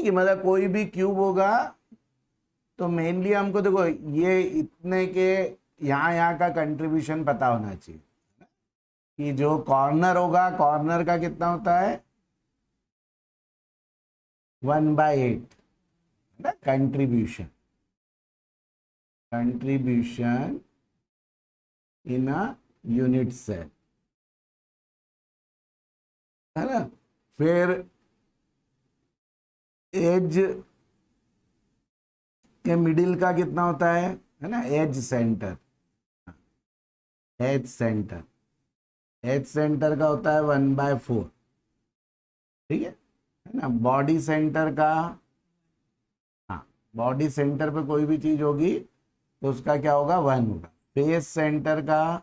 कि मतलब कोई भी क्यूब होगा तो मेनली हमको देखो ये इतने के यहाँ का कंट्रीब्यूशन पता होना चाहिए कि जो कॉर्नर होगा, कॉर्नर का कितना होता है 1/8 ना contribution in a unit cell, है ना। फिर एज के मिडिल का कितना होता है ना, एज सेंटर का होता है 1/4, ठीक है ना। बॉडी सेंटर का, हाँ बॉडी सेंटर पे कोई भी चीज होगी तो उसका क्या होगा 1 होगा। फेस सेंटर का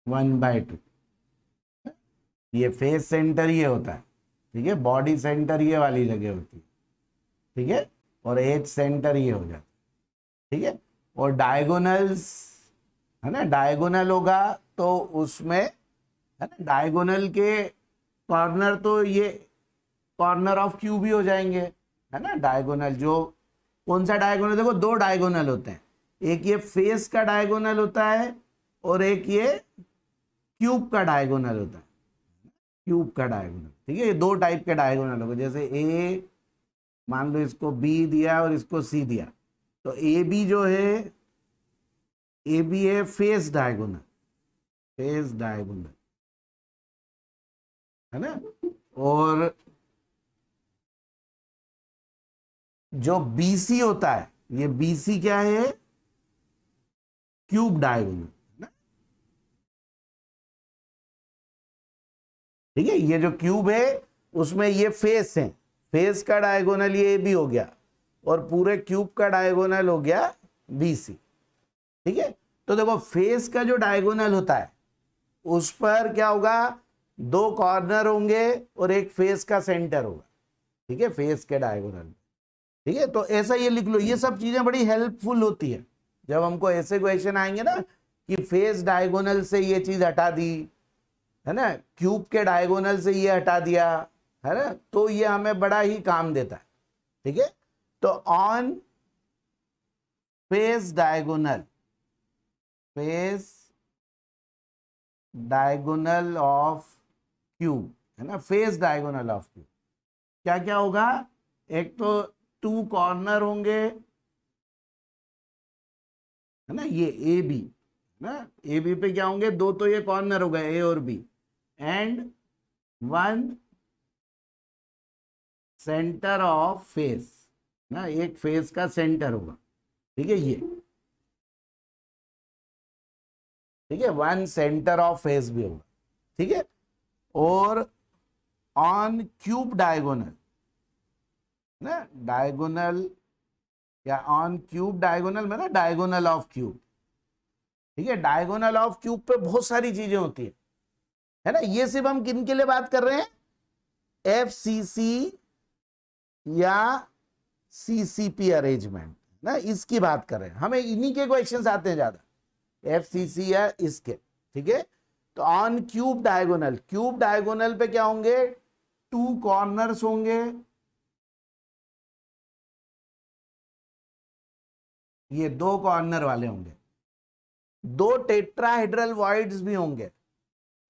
1/2, ये फेस सेंटर ये होता है, ठीक है। बॉडी सेंटर ये वाली जगह होती है, ठीक है। और एज सेंटर ये हो जाता है, ठीक है। और डायगोनल्स, है ना, डायगोनल होगा तो उसमें, है ना, डायगोनल के कॉर्नर तो ये कॉर्नर ऑफ क्यूब ही हो जाएंगे, है ना। डायगोनल जो कौन सा डायगोनल, देखो दो डायगोनल होते हैं, एक ये फेस का डायगोनल होता है और एक ये क्यूब का डायगोनल होता है, क्यूब का डायगोनल, ठीक है। ये दो टाइप के डायगोनल होगा, जैसे ए मान लो इसको बी दिया और इसको सी दिया, तो ए बी जो है, ए बी है फेस डायगोनल, है ना। और जो बीसी होता है, ये बीसी क्या है, क्यूब डायगोनल, ठीक है। ये जो क्यूब है उसमें ये फेस है, फेस का डायगोनल ये भी हो गया और पूरे क्यूब का डायगोनल हो गया बीसी, ठीक है। तो देखो फेस का जो डायगोनल होता है उस पर क्या होगा, दो कॉर्नर होंगे और एक फेस का सेंटर होगा, ठीक है, फेस के डायगोनल, ठीक है। तो ऐसा ये लिख लो, ये सब चीजें बड़ी हेल्पफुल होती है जब हमको ऐसे क्वेश्चन आएंगे ना कि फेस डायगोनल से ये चीज हटा दी, है ना, क्यूब के डायगोनल से ये हटा दिया, है ना, तो ये हमें बड़ा ही काम देता है, ठीक है। तो on face diagonal of cube, है ना, फेस डायगोनल ऑफ क्यूब क्या क्या होगा, एक तो 2 कॉर्नर होंगे, है ना, ये ए बी ना, ए बी पे क्या होंगे, दो तो ये कॉर्नर हो गए ए और B, and 1 centre of face ना, एक फेस का सेंटर होगा, ठीक है ये, ठीक है, 1 सेंटर ऑफ फेस भी होगा, ठीक है। और ऑन क्यूब डायगोनल ना, डायगोनल या ऑन क्यूब डायगोनल में ना, डायगोनल ऑफ क्यूब, ठीक है। डायगोनल ऑफ क्यूब पे बहुत सारी चीजें होती है ना। ये सिर्फ हम किन के लिए बात कर रहे हैं, एफसीसी या सीसीपी अरेंजमेंट ना, इसकी बात कर रहे हैं, हमें इन्हीं के क्वेश्चंस आते हैं ज्यादा, एफसीसी या इसके, ठीक है। तो ऑन क्यूब डायगोनल पे क्या होंगे, 2 कॉर्नर्स होंगे, ये 2 कॉर्नर वाले होंगे, 2 टेट्राहेड्रल वॉइड्स भी होंगे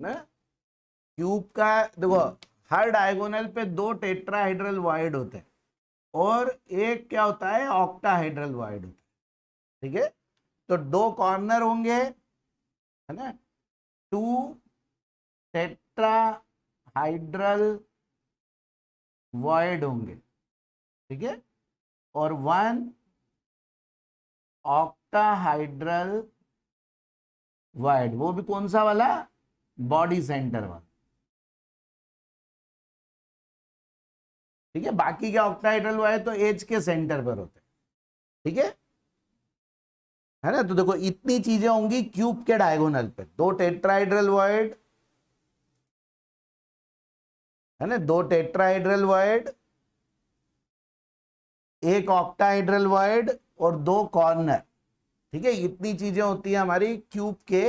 ना। क्यूब का देखो हर डायगोनल पे 2 टेट्राहेड्रल वॉइड होते हैं और एक क्या होता है, ऑक्टाहेड्रल वॉइड होता है, ठीक है। तो 2 कॉर्नर होंगे, है ना, 2 टेट्राहाइड्रल वॉइड होंगे, ठीक है, और 1 ऑक्टाहाइड्रल वॉइड, वो भी कौन सा वाला, बॉडी सेंटर वाला, ठीक है। बाकी क्या ऑक्टाहाइड्रल वॉइड तो एज के सेंटर पर होते हैं, ठीक है ना। तो देखो इतनी चीजें होंगी क्यूब के डायगोनल पे, 2 टेट्राहाइड्रल वॉइड, है ना, 2 टेट्राहाइड्रल वॉइड, एक ऑक्टाहाइड्रल वॉइड और 2 कॉर्नर, ठीक है। इतनी चीजें होती है हमारी क्यूब के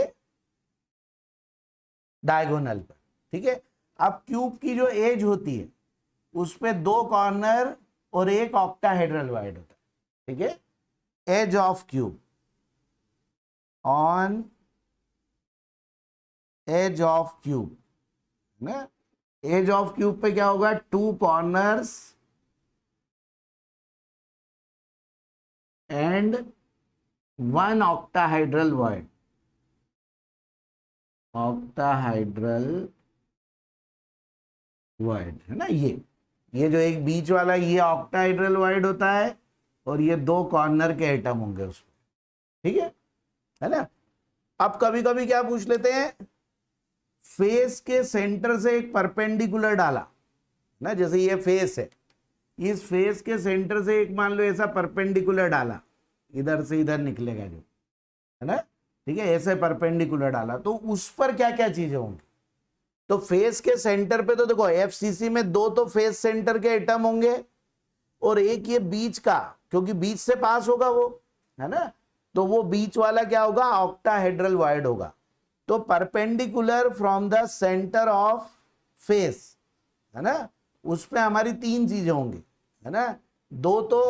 डायगोनल पर, ठीक है। अब क्यूब की जो एज होती है उस पे 2 कॉर्नर और एक ऑक्टाहेड्रल वॉइड होता है, ठीक है। Edge of cube, on edge of cube ना, एज ऑफ क्यूब पे क्या होगा, 2 corners and 1 octahedral void, octahedral void है ना। ये जो एक बीच वाला ये ऑक्टाहाइड्रल वॉइड होता है और ये 2 कॉर्नर के एटम होंगे उसमें, ठीक है ना। अब कभी कभी क्या पूछ लेते हैं, फेस के सेंटर से एक परपेंडिकुलर डाला ना, जैसे ये फेस है, इस फेस के सेंटर से एक मान लो ऐसा परपेंडिकुलर डाला, इधर से इधर निकलेगा जो, है ना, ठीक है, ऐसे परपेंडिकुलर डाला, तो उस पर क्या क्या चीजें होंगी। तो फेस के सेंटर पे तो देखो एफसीसी में 2 तो फेस सेंटर के एटम होंगे और एक ये बीच का, क्योंकि बीच से पास होगा वो, है ना, तो वो बीच वाला क्या होगा, ऑक्टाहेड्रल वॉइड होगा। तो perpendicular from the centre of face, है ना, उस पे हमारी 3 चीजें होंगी, है ना, 2 तो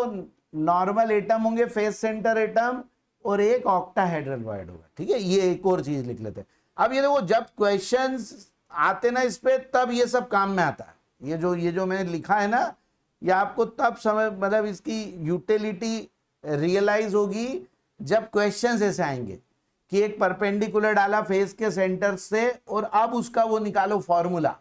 नॉर्मल एटम होंगे फेस सेंटर एटम और एक ऑक्टाहेड्रल वॉइड होगा, ठीक है। ये एक और चीज लिख लेते हैं। अब ये देखो जब क्वेश्चंस आते ना इस पे, तब ये सब काम में आता है। ये जो मैंने लिखा है ना, ये आपको तब समझ, मतलब इसकी यूटिलिटी रियलाइज होगी जब क्वेश्चंस ऐसे आएंगे कि एक परपेंडिकुलर डाला फेस के सेंटर से और अब उसका वो निकालो फॉर्मूला,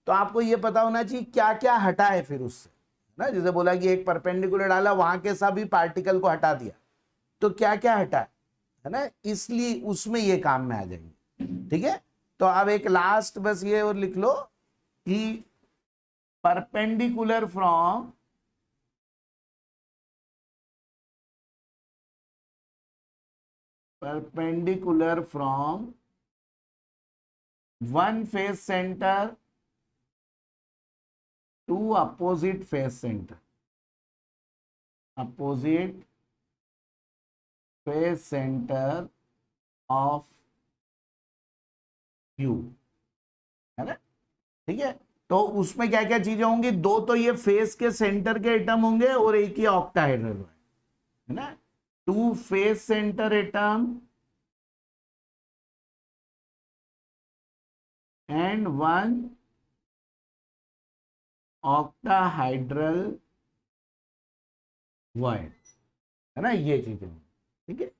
तो आपको ये पता होना चाहिए क्या क्या हटा है फिर उससे ना। जैसे बोला कि एक परपेंडिकुलर डाला, वहां के सभी पार्टिकल को हटा दिया, तो क्या क्या हटा है ना, इसलिए उसमें ये काम में आ जाएंगे, ठीक है। तो अब एक लास्ट बस ये और लिख लो कि perpendicular from one face centre to opposite face centre, opposite face centre of cube, है ना, ठीक है। तो उसमें क्या क्या चीजें होंगी, 2 तो ये फेस के सेंटर के एटम होंगे और एक ही ऑक्टाहेड्रल है ना, 2 face centre atom and 1 octahedral void, है ना, ये चीजें, ठीक है।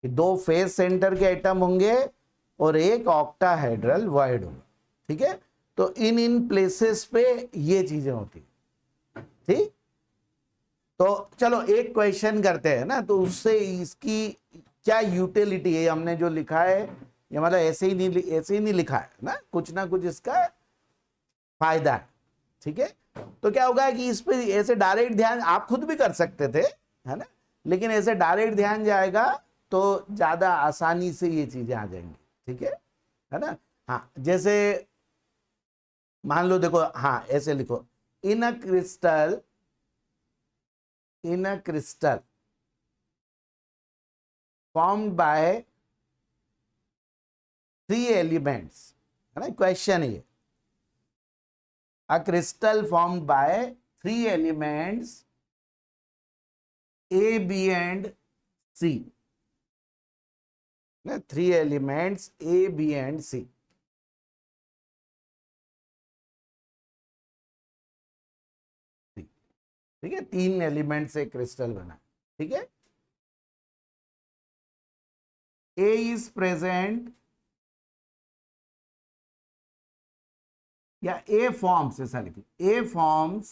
2 फेस सेंटर के एटम होंगे और एक ऑक्टाहेड्रल वॉइड होगा, ठीक है। तो इन प्लेसेस पे ये चीजें होती है, ठीक। तो चलो एक क्वेश्चन करते हैं ना, तो उससे इसकी क्या यूटिलिटी है, हमने जो लिखा है ये मतलब ऐसे ही नहीं लिखा है ना, कुछ ना कुछ इसका फायदा है, ठीक है। तो क्या होगा कि इस पे ऐसे डायरेक्ट ध्यान आप खुद भी कर सकते थे, है ना, लेकिन ऐसे डायरेक्ट ध्यान जाएगा तो ज्यादा आसानी से ये चीजें आ जाएंगी, ठीक है ना। हाँ, जैसे मान लो देखो, हाँ ऐसे लिखो, in a crystal, in a crystal formed by 3 elements, है ना, क्वेश्चन है ये, a crystal formed by 3 elements A, B and C, 3 elements A, B and C, ठीक है, 3 एलिमेंट से क्रिस्टल बना, ठीक है। A is present, या A forms, ऐसा लिखिए, A forms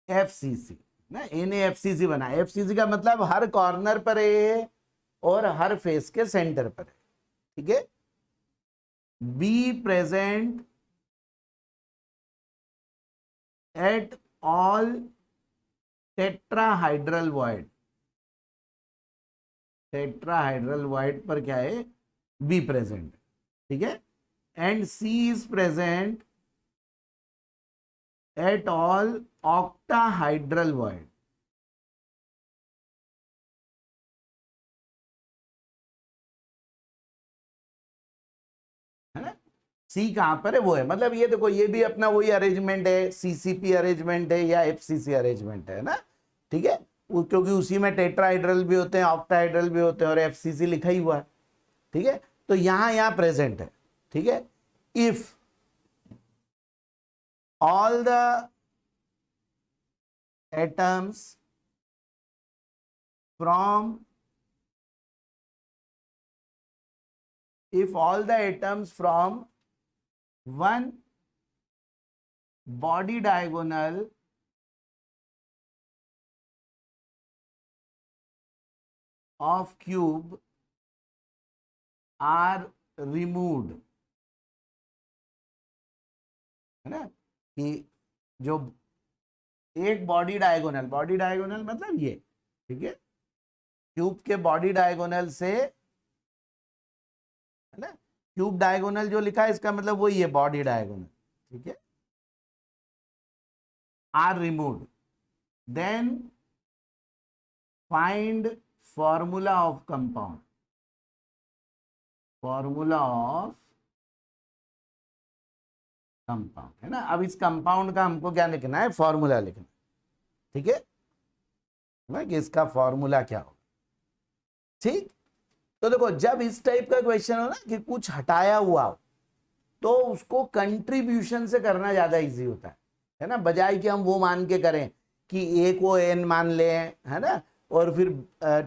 FCC ना, A ने FCC बना, FCC का मतलब हर कॉर्नर पर है और हर फेस के सेंटर पर है, ठीक है। B present at all tetrahedral void, tetrahedral void पर क्या है, बी प्रेजेंट, ठीक है। And C is present at all octahedral void, है ना। सी कहां पर है वो है, मतलब ये देखो ये भी अपना वही अरेंजमेंट है, सीसीपी अरेंजमेंट है या एफसीसी अरेंजमेंट है ना, ठीक है, क्योंकि उसी में टेट्राहाइड्रल भी होते हैं, ऑक्टाहाइड्रल भी होते हैं और एफसीसी लिखा ही हुआ है, ठीक है, तो यहां प्रेजेंट है, ठीक है। If all the atoms from if all the atoms from one body diagonal of cube are removed, है ना, कि जो एक बॉडी डायगोनल मतलब ये, ठीक है, क्यूब के बॉडी डायगोनल से, है ना, क्यूब डायगोनल जो लिखा है इसका मतलब वही है बॉडी डायगोनल, ठीक है, are removed, then find formula of compound, formula of compound, है ना। अब इस कंपाउंड का हमको क्या लिखना है, फॉर्मूला लिखना, ठीक है, कि इसका फॉर्मूला क्या होगा, ठीक। तो देखो जब इस टाइप का क्वेश्चन हो ना कि कुछ हटाया हुआ हो, तो उसको कंट्रीब्यूशन से करना ज्यादा इजी होता है ना, बजाय कि हम वो मान के करें कि ए को एन मान लें, है ना, और फिर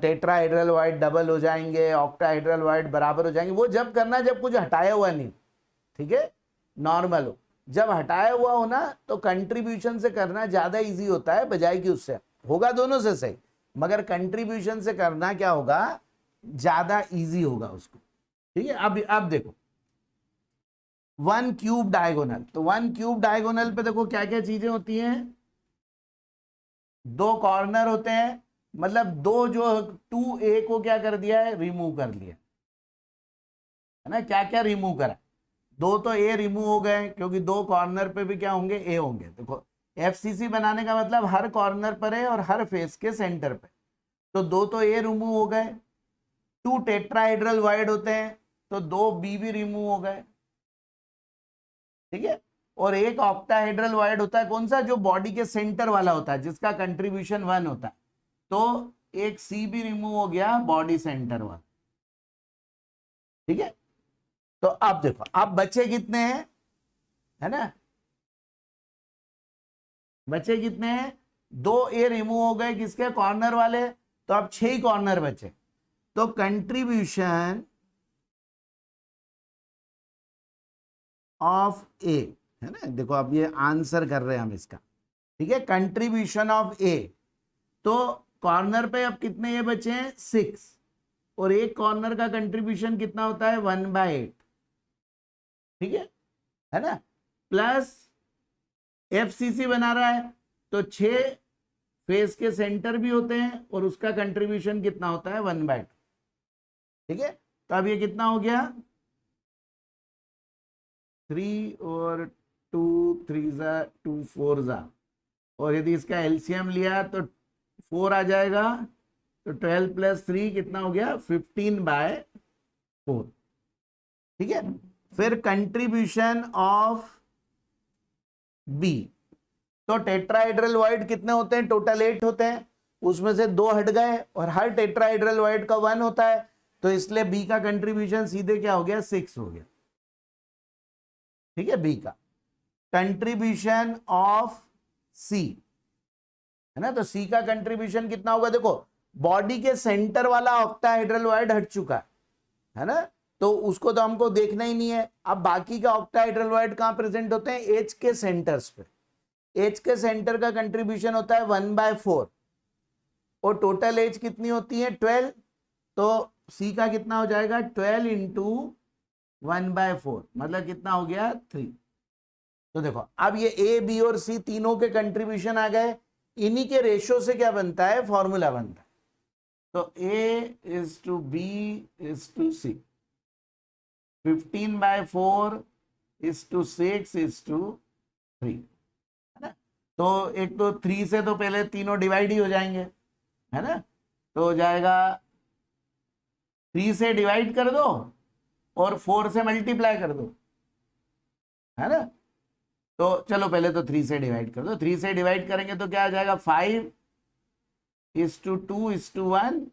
टेट्राहाइड्रल वाइड डबल हो जाएंगे, ऑक्टाहाइड्रल वाइड बराबर हो जाएंगे, वो जब करना जब कुछ हटाया हुआ नहीं, ठीक है, नॉर्मल हो, जब हटाया हुआ हो ना तो कंट्रीब्यूशन से करना ज्यादा इजी होता है, बजाय कि उससे, होगा दोनों से सही, मगर कंट्रीब्यूशन से करना क्या होगा, ज्यादा इजी होगा उसको, ठीक है। अब देखो वन क्यूब डायगोनल, तो वन क्यूब डायगोनल पे देखो क्या क्या चीजें होती हैं, दो कॉर्नर होते हैं, मतलब दो जो 2a को क्या कर दिया है, रिमूव कर लिया, है ना, क्या क्या रिमूव करा, दो तो ए रिमूव हो गए क्योंकि दो कॉर्नर पे भी क्या होंगे, ए होंगे, देखो एफसीसी बनाने का मतलब हर कॉर्नर पर है और हर फेस के सेंटर पे, तो दो तो ए रिमूव हो गए, टू टेट्राहाइड्रल वाइड होते हैं तो दो बी भी रिमूव हो गए, ठीक है, और एक ऑक्टाहाइड्रल वाइड होता है, कौन सा, जो बॉडी के सेंटर वाला होता है जिसका कंट्रीब्यूशन 1 होता है, तो एक सी भी रिमूव हो गया, बॉडी सेंटर वाला, ठीक है। तो अब देखो अब बचे कितने हैं, है ना, बचे कितने हैं, दो ए रिमूव हो गए किसके, कॉर्नर वाले, तो अब 6 कॉर्नर बचे, तो कंट्रीब्यूशन ऑफ ए, है ना, देखो अब ये आंसर कर रहे हैं हम इसका, ठीक है, कंट्रीब्यूशन ऑफ ए, तो कॉर्नर पे अब कितने ये बचे हैं, 6, और एक कॉर्नर का कंट्रीब्यूशन कितना होता है, 1/8, ठीक है ना, प्लस एफसीसी बना रहा है तो 6 फेस के सेंटर भी होते हैं और उसका कंट्रीब्यूशन कितना होता है, 1/2, ठीक है, तो अब ये कितना हो गया, 3 और 2 3 जा 2 4 जा, और यदि इसका एलसीएम लिया तो 4 आ जाएगा, तो 12 + 3 कितना हो गया, 15/4, ठीक है। फिर कंट्रीब्यूशन ऑफ बी, तो टेट्राहाइड्रल वाइड कितने होते हैं, टोटल 8 होते हैं, उसमें से 2 हट गए और हर टेट्राहाइड्रल वाइड का 1 होता है, तो इसलिए बी का कंट्रीब्यूशन सीधे क्या हो गया, 6 हो गया, ठीक है। बी का कंट्रीब्यूशन ऑफ सी, है ना, तो सी का कंट्रीब्यूशन कितना होगा, देखो बॉडी के सेंटर वाला ऑक्टाहाइड्रल वाइड हट चुका है ना, तो उसको तो हमको देखना ही नहीं है, अब बाकी का ऑक्टाहाइड्रल वाइड कहां प्रेजेंट होते हैं, एच के सेंटर्स पे, एच के सेंटर का कंट्रीब्यूशन होता है 1/4, और टोटल एज कितनी होती है, 12, तो सी का कितना हो जाएगा, 12 × 1/4, मतलब कितना हो गया, 3। तो देखो अब ये ए बी और सी तीनों के कंट्रीब्यूशन आ गए, इन्हीं के रेशो से क्या बनता है, फॉर्मूला बनता है, तो A is to B is to C, 15/4 is to 6 is to 3, है ना, तो एक तो 3 से तो पहले तीनों डिवाइड ही हो जाएंगे, है ना, तो हो जाएगा 3 से डिवाइड कर दो और 4 से मल्टीप्लाई कर दो, है ना। तो चलो पहले तो 3 से डिवाइड कर दो, 3 से डिवाइड करेंगे तो क्या आ जाएगा 5:2:1,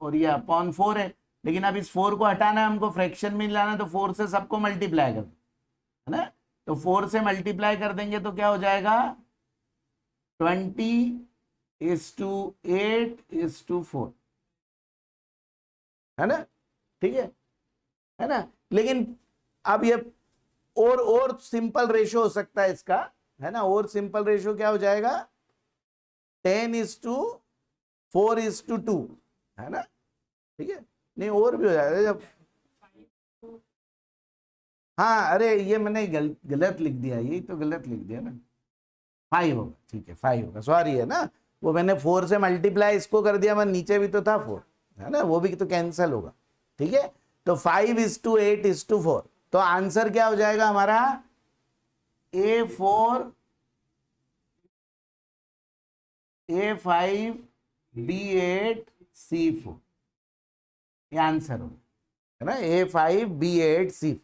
और ये अपॉन 4 है। लेकिन अब इस 4 को हटाना है हमको, फ्रैक्शन में लाना है, तो 4 से सबको मल्टीप्लाई कर दो, है ना। तो 4 से मल्टीप्लाई कर देंगे तो क्या हो जाएगा 20:8:4, है ना। ठीक है ना। लेकिन अब ये और सिंपल रेशियो हो सकता है इसका, है ना। और सिंपल रेशियो क्या हो जाएगा 10:4:2, है ना। ठीक है, नहीं और भी हो जाएगा जब, हाँ अरे ये मैंने गलत लिख दिया, ये तो गलत लिख दिया ना। 5 होगा, ठीक है 5 होगा, सॉरी, है ना। वो मैंने 4 से मल्टीप्लाई इसको कर दिया, मैं नीचे भी तो था 4, है ना, वो भी तो कैंसिल होगा। ठीक है, तो 5:8:4, तो आंसर क्या हो जाएगा हमारा A5B8C4, ये आंसर होगा, है ना, A5B8C4।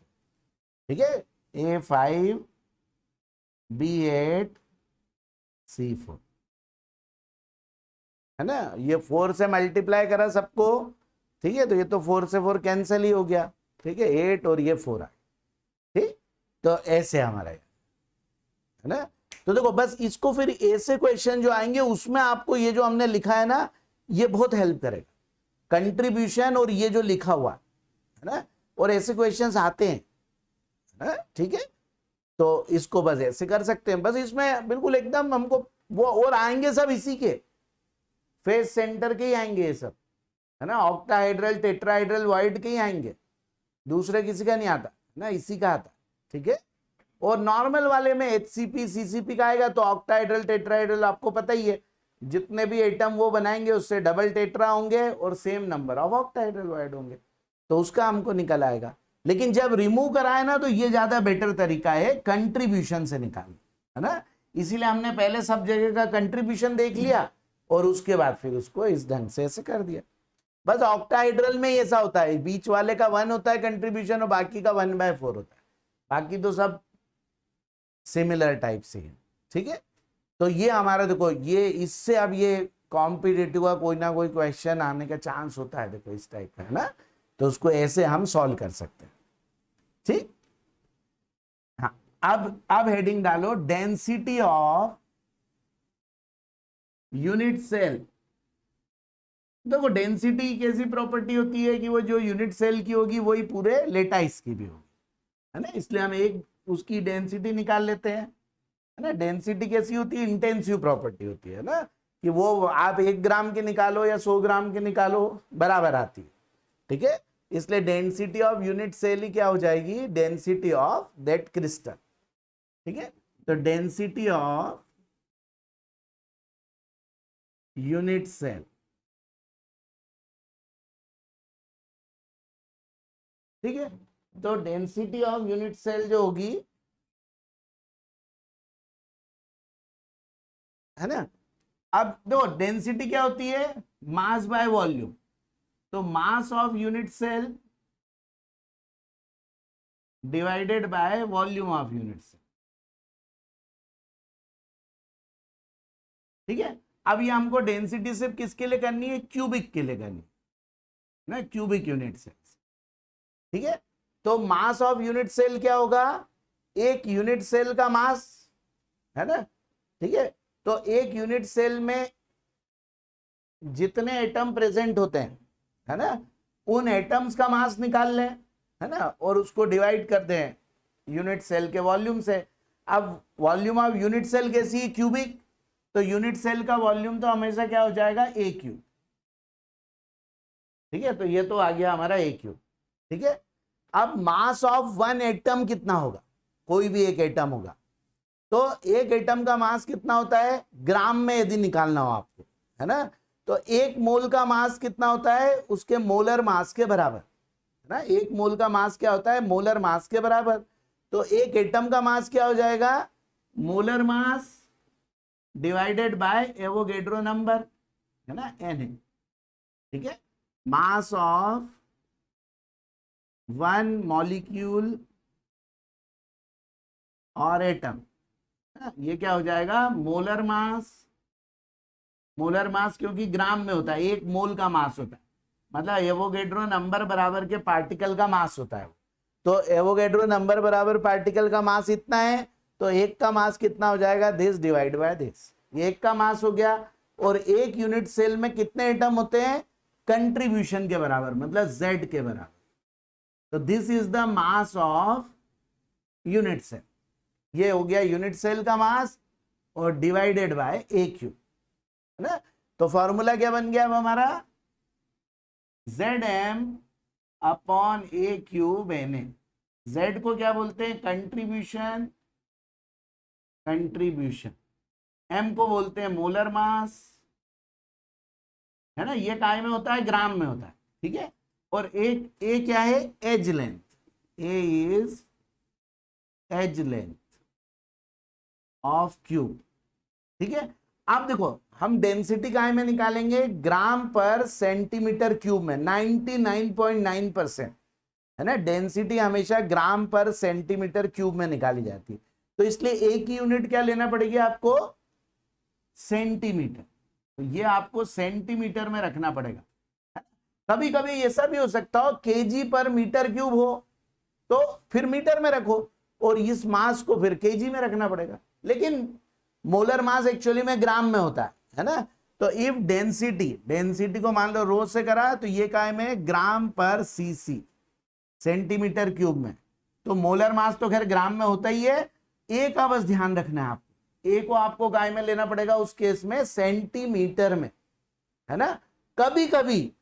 ठीक है, A5B8C4, है ना। ये 4 से मल्टीप्लाई करा सबको, ठीक है, तो ये तो 4 से 4 कैंसिल ही हो गया, ठीक है, 8 और ये 4 आए, ठीक। तो ऐसे हमारा है ना। तो देखो बस इसको फिर ऐसे क्वेश्चन जो आएंगे उसमें आपको ये जो हमने लिखा है ना ये बहुत हेल्प करेगा, कंट्रीब्यूशन और ये जो लिखा हुआ है ना, और ऐसे क्वेश्चंस आते हैं, है ना। ठीक है, तो इसको बस ऐसे कर सकते हैं, बस इसमें बिल्कुल एकदम हमको वो, और आएंगे सब इसी के फेस सेंटर के ही आएंगे ये सब, है ना, ऑक्टाहाइड्रल टेट्राहाइड्रल वॉइड के ही आएंगे, दूसरे किसी का नहीं आता ना, इसी का आता। ठीक है, और नॉर्मल वाले में एचसीपी सीसीपी का आएगा, तो ऑक्टाहाइड्रल टेट्राहाइड्रल आपको पता ही है, जितने भी एटम वो बनाएंगे उससे डबल टेट्रा होंगे और same number of octahedral void होंगे, तो उसका हमको निकल आएगा। लेकिन जब रिमूव कराए ना तो ये ज्यादा बेटर तरीका है कंट्रीब्यूशन से निकालना, है ना। इसीलिए हमने पहले सब जगह का कंट्रीब्यूशन देख लिया और उसके बाद फिर उसको इस ढंग से ऐसे कर दिया। बस ऑक्टाहाइड्रल में ऐसा होता है, बीच वाले का 1 होता है कंट्रीब्यूशन और बाकी का 1/4 होता है, बाकी तो सब सिमिलर टाइप से है। ठीक है, तो ये हमारा देखो, ये इससे अब ये कॉम्पिटिटिव का कोई ना कोई क्वेश्चन आने का चांस होता है, देखो इस टाइप का, है ना, तो उसको ऐसे हम सॉल्व कर सकते हैं। ठीक, हाँ, अब हेडिंग डालो डेंसिटी ऑफ यूनिट सेल। देखो डेंसिटी कैसी प्रॉपर्टी होती है कि वो जो यूनिट सेल की होगी वही पूरे लेटाइस की भी होगी, है ना, इसलिए हम एक उसकी डेंसिटी निकाल लेते हैं, है ना। डेंसिटी कैसी होती है, इंटेंसिव प्रॉपर्टी होती है ना, कि वो आप 1 ग्राम के निकालो या 100 ग्राम के निकालो बराबर आती है। ठीक है, इसलिए डेंसिटी ऑफ यूनिट सेल ही क्या हो जाएगी, डेंसिटी ऑफ दैट क्रिस्टल। ठीक है, तो डेंसिटी ऑफ यूनिट सेल, ठीक है, तो डेंसिटी ऑफ यूनिट सेल जो होगी, है ना। अब देखो डेंसिटी क्या होती है, मास बाय वॉल्यूम, तो mass of unit cell divided by volume of unit cell. ठीक है, अब ये हमको डेंसिटी सिर्फ किसके लिए करनी है, क्यूबिक के लिए करनी है ना, क्यूबिक यूनिट सेल्स। ठीक है, तो मास ऑफ यूनिट सेल क्या होगा, एक यूनिट सेल का मास, है ना। ठीक है, तो एक यूनिट सेल में जितने एटम प्रेजेंट होते हैं, है ना, उन एटम्स का मास निकाल लें, है ना, और उसको डिवाइड कर दें यूनिट सेल के वॉल्यूम से। अब वॉल्यूम ऑफ यूनिट सेल कैसी है, क्यूबिक, तो यूनिट सेल का वॉल्यूम तो हमेशा क्या हो जाएगा ए क्यूब। ठीक है, तो ये तो आ गया हमारा ए क्यूब। ठीक है, अब मास ऑफ वन एटम कितना होगा, कोई भी एक एटम होगा, तो एक एटम का मास कितना होता है ग्राम में, यदि निकालना हो आपको, है ना, तो 1 मोल का मास कितना होता है उसके मोलर मास के बराबर, है ना। 1 मोल का मास क्या होता है, मोलर मास के बराबर, तो एक एटम का मास क्या हो जाएगा, molar mass divided by Avogadro number, है ना, एन। ठीक है, मास ऑफ वन मॉलिक्यूल और एटम, ये क्या हो जाएगा मोलर मास। मोलर मास क्योंकि ग्राम में होता है, एक मोल का मास होता है, मतलब एवोगैड्रो नंबर बराबर के पार्टिकल का मास होता है। तो एवोगैड्रो नंबर बराबर पार्टिकल का मास इतना है, तो एक का मास कितना हो जाएगा, दिस डिवाइड बाय दिस, ये एक का मास हो गया। और एक यूनिट सेल में कितने एटम होते हैं, कंट्रीब्यूशन के बराबर, मतलब Z के बराबर। तो this is the mass of unit cell, ये हो गया यूनिट सेल का मास और डिवाइडेड बाय ए क्यूब, है ना। तो फॉर्मूला क्या बन गया अब हमारा, Zm अपॉन ए क्यूब Na। Z को क्या बोलते हैं, कंट्रीब्यूशन, कंट्रीब्यूशन। M को बोलते हैं मोलर मास, है ना, ये काय में होता है, ग्राम में होता है, ठीक है। और एक ए क्या है, edge length, A is edge length of cube, ठीक है। अब देखो हम डेंसिटी काय में निकालेंगे, ग्राम पर सेंटीमीटर क्यूब में, 99.9%, है ना, डेंसिटी हमेशा ग्राम पर सेंटीमीटर क्यूब में निकाली जाती है। तो इसलिए एक ही यूनिट क्या लेना पड़ेगी आपको, सेंटीमीटर। तो ये आपको सेंटीमीटर में रखना पड़ेगा। कभी कभी ऐसा भी हो सकता हो केजी पर मीटर क्यूब हो, तो फिर मीटर में रखो, और इस मास को फिर केजी में रखना पड़ेगा। लेकिन मोलर मास एक्चुअली में ग्राम में होता है ना। तो इफ डेंसिटी, डेंसिटी को मान लो रो से करा, तो ये काय में ग्राम पर सीसी, सेंटीमीटर क्यूब में। तो मोलर मास तो खैर ग्राम में होता ही है, ए का बस ध्यान रखना है आपको, ए को आपको काय में लेना पड़ेगा, उस केस में सेंटीमीटर में, है ना। कभी कभी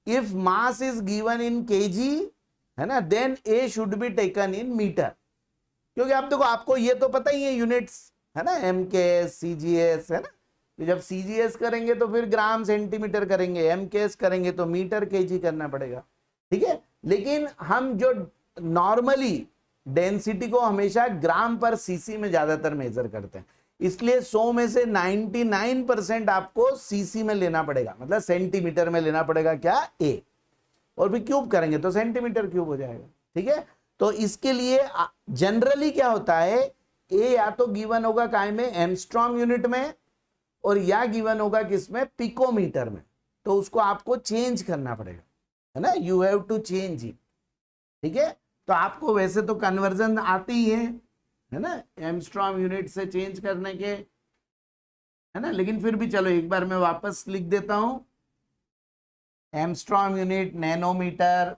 if mass is given in KG, है ना, then A should be taken in metre, क्योंकि आप देखो आपको ये तो पता ही है यूनिट्स, है ना, एमकेएस, सीजीएस, है ना। तो जब सीजीएस करेंगे तो फिर ग्राम सेंटीमीटर करेंगे, एमकेएस करेंगे तो मीटर केजी करना पड़ेगा, ठीक है। लेकिन हम जो नॉर्मली डेंसिटी को हमेशा ग्राम पर सीसी में ज्यादातर मेजर करते हैं, इसलिए 100 में से 99% आपको सीसी में लेना पड़ेगा, मतलब सेंटीमीटर में लेना पड़ेगा क्या, ए, और फिर क्यूब करेंगे तो सेंटीमीटर क्यूब हो जाएगा, ठीक है। तो इसके लिए जनरली क्या होता है, ए या तो गिवन होगा काय में, एंगस्ट्रॉम यूनिट में, और या गिवन होगा किसमें, पिकोमीटर में। तो उसको आपको चेंज करना पड़ेगा, है ना, you have to change it, ठीक है। तो आपको वैसे तो कन्वर्जन आती ही है ना, एंगस्ट्रॉम यूनिट से चेंज करने के, है ना। लेकिन फिर भी चलो एक बार मैं वापस लिख देता हूं, एंगस्ट्रॉम यूनिट, नैनोमीटर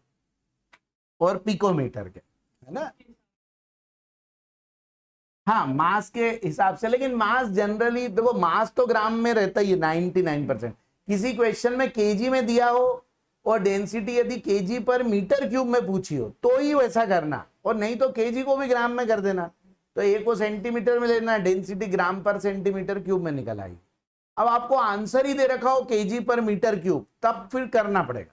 और पिकोमीटर के, है ना। हाँ मास के हिसाब से, लेकिन मास जनरली देखो, मास तो ग्राम में रहता ही है 99%। किसी क्वेश्चन में केजी में दिया हो और डेंसिटी यदि केजी पर मीटर क्यूब में पूछी हो तो ही वैसा करना, और नहीं तो केजी को भी ग्राम में कर देना। तो एक को सेंटीमीटर में लेना, डेंसिटी ग्राम पर सेंटीमीटर क्यूब में निकल आई। अब आपको आंसर ही दे रखा हो केजी पर मीटर क्यूब, तब फिर करना पड़ेगा,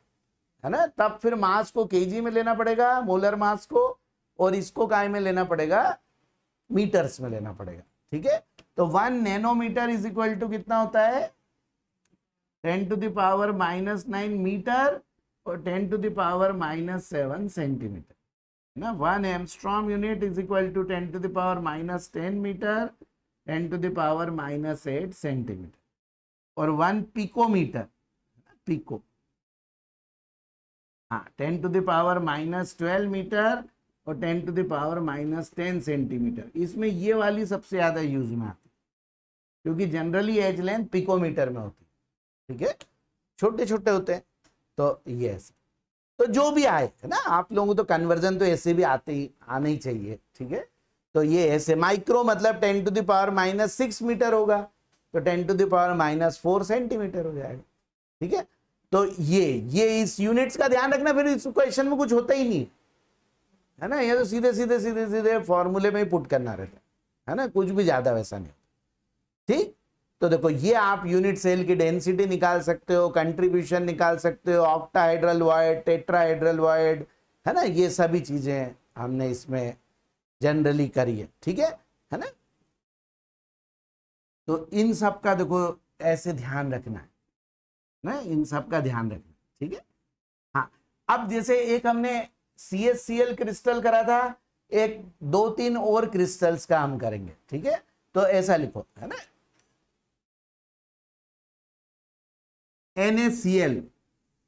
है ना, तब फिर मास को केजी में लेना पड़ेगा, मोलर मास को, और इसको काय में लेना पड़ेगा, मीटर्स में लेना पड़ेगा, ठीक है। तो 1 नैनोमीटर इज इक्वल टू कितना होता है, 10⁻⁻9 मीटर और 10⁻⁻7 सेंटीमीटर, है ना। 1 angstrom unit is equal to 10⁻10 metre, 10⁻8 centimetre, और 1 पिकोमीटर, पिको, हाँ, 10⁻12 मीटर और 10⁻10 सेंटीमीटर। इसमें ये वाली सबसे ज्यादा यूज में आती है, क्योंकि जनरली एज लेंथ पिकोमीटर में होती है, ठीक है, छोटे छोटे होते हैं। तो ये ऐसे, तो जो भी आए, है ना, आप लोगों को तो कन्वर्जन तो ऐसे भी आते ही आना ही चाहिए, ठीक है। तो ये ऐसे माइक्रो मतलब 10⁻6 मीटर होगा, तो 10⁻4 सेंटीमीटर हो जाएगा, ठीक है। तो ये इस यूनिट्स का ध्यान रखना, फिर इस क्वेश्चन में कुछ होता ही नहीं, है ना, ये तो सीधे सीधे सीधे सीधे फॉर्मूले में ही पुट करना रहता है ना, कुछ भी ज्यादा वैसा नहीं होता, ठीक। तो देखो ये आप यूनिट सेल की डेंसिटी निकाल सकते हो, कंट्रीब्यूशन निकाल सकते हो, ऑक्टाहेड्रल वॉइड, टेट्राहेड्रल वॉइड, है ना, ये सभी चीजें हमने इसमें जनरली करी है, ठीक है ना। तो इन सब का देखो ऐसे ध्यान रखना है ना, इन सब का ध्यान रखना, ठीक है। हाँ, अब जैसे एक हमने CaCl क्रिस्टल करा था, एक 2-3 और क्रिस्टल्स का हम करेंगे, ठीक है। तो ऐसा लिखो, है ना, NaCl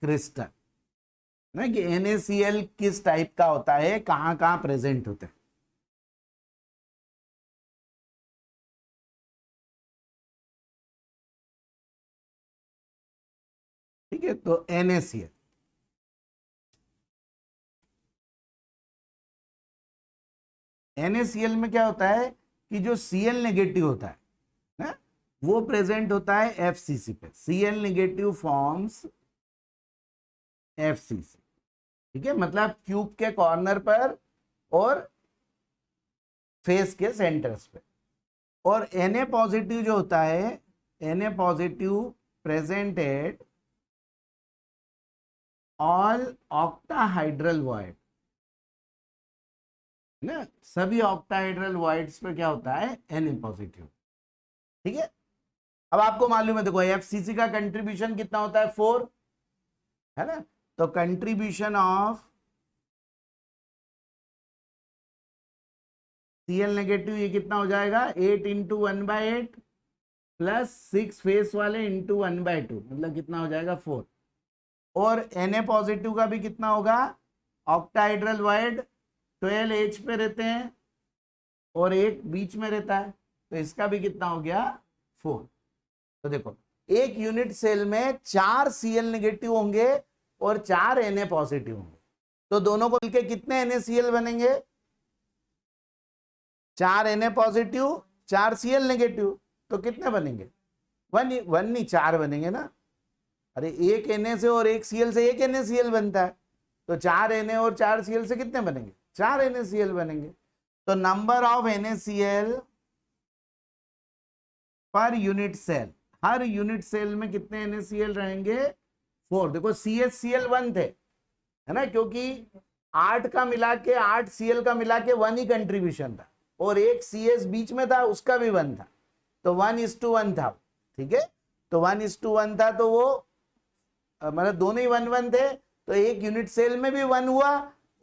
क्रिस्टल, ना कि NaCl किस टाइप का होता है, कहां कहां प्रेजेंट होते हैं। ठीक है, तो NaCl, NaCl में क्या होता है कि जो Cl नेगेटिव होता है ना, वो प्रेजेंट होता है FCC पे। Cl नेगेटिव फॉर्म्स FCC, ठीक है, मतलब क्यूब के कॉर्नर पर और फेस के सेंटर्स पे। और Na पॉजिटिव जो होता है, Na positive present at all octahedral void, ना, सभी ऑक्टाहाइड्रल वॉइड्स पे क्या होता है, Na पॉजिटिव, ठीक है। अब आपको मालूम है, देखो FCC का कंट्रीब्यूशन कितना होता है, 4, है ना। तो कंट्रीब्यूशन ऑफ Cl नेगेटिव ये कितना हो जाएगा, 8 इंटू 1/8 प्लस 6 फेस वाले इंटू 1/2, मतलब कितना हो जाएगा, 4। और Na पॉजिटिव का भी कितना होगा, ऑक्टाहाइड्रल वाइड 12 एज पे रहते हैं और एक बीच में रहता है, तो इसका भी कितना हो गया, 4। तो देखो एक यूनिट सेल में 4 Cl नेगेटिव होंगे और 4 Na पॉजिटिव होंगे, तो दोनों को मिलके कितने NaCl बनेंगे, 4 Na पॉजिटिव 4 Cl नेगेटिव, तो कितने बनेंगे, 1 नहीं 4 बनेंगे ना। अरे एक Na से और एक Cl से एक NaCl बनता है, तो 4 Na और 4 Cl से कितने बनेंगे, 4 NaCl बनेंगे। तो number of NaCl per unit cell, हर यूनिट सेल में कितने NaCl रहेंगे, 4। देखो CHCl 1 थे, है ना, क्योंकि 8 का मिला के 8 Cl का मिला के 1 ही कंट्रीब्यूशन था, और एक CS बीच में था उसका भी 1 था, तो 1:1 था, ठीक है। तो 1:1 था, तो वो मतलब दोनों ही 1-1 थे, तो एक यूनिट सेल में भी 1 हुआ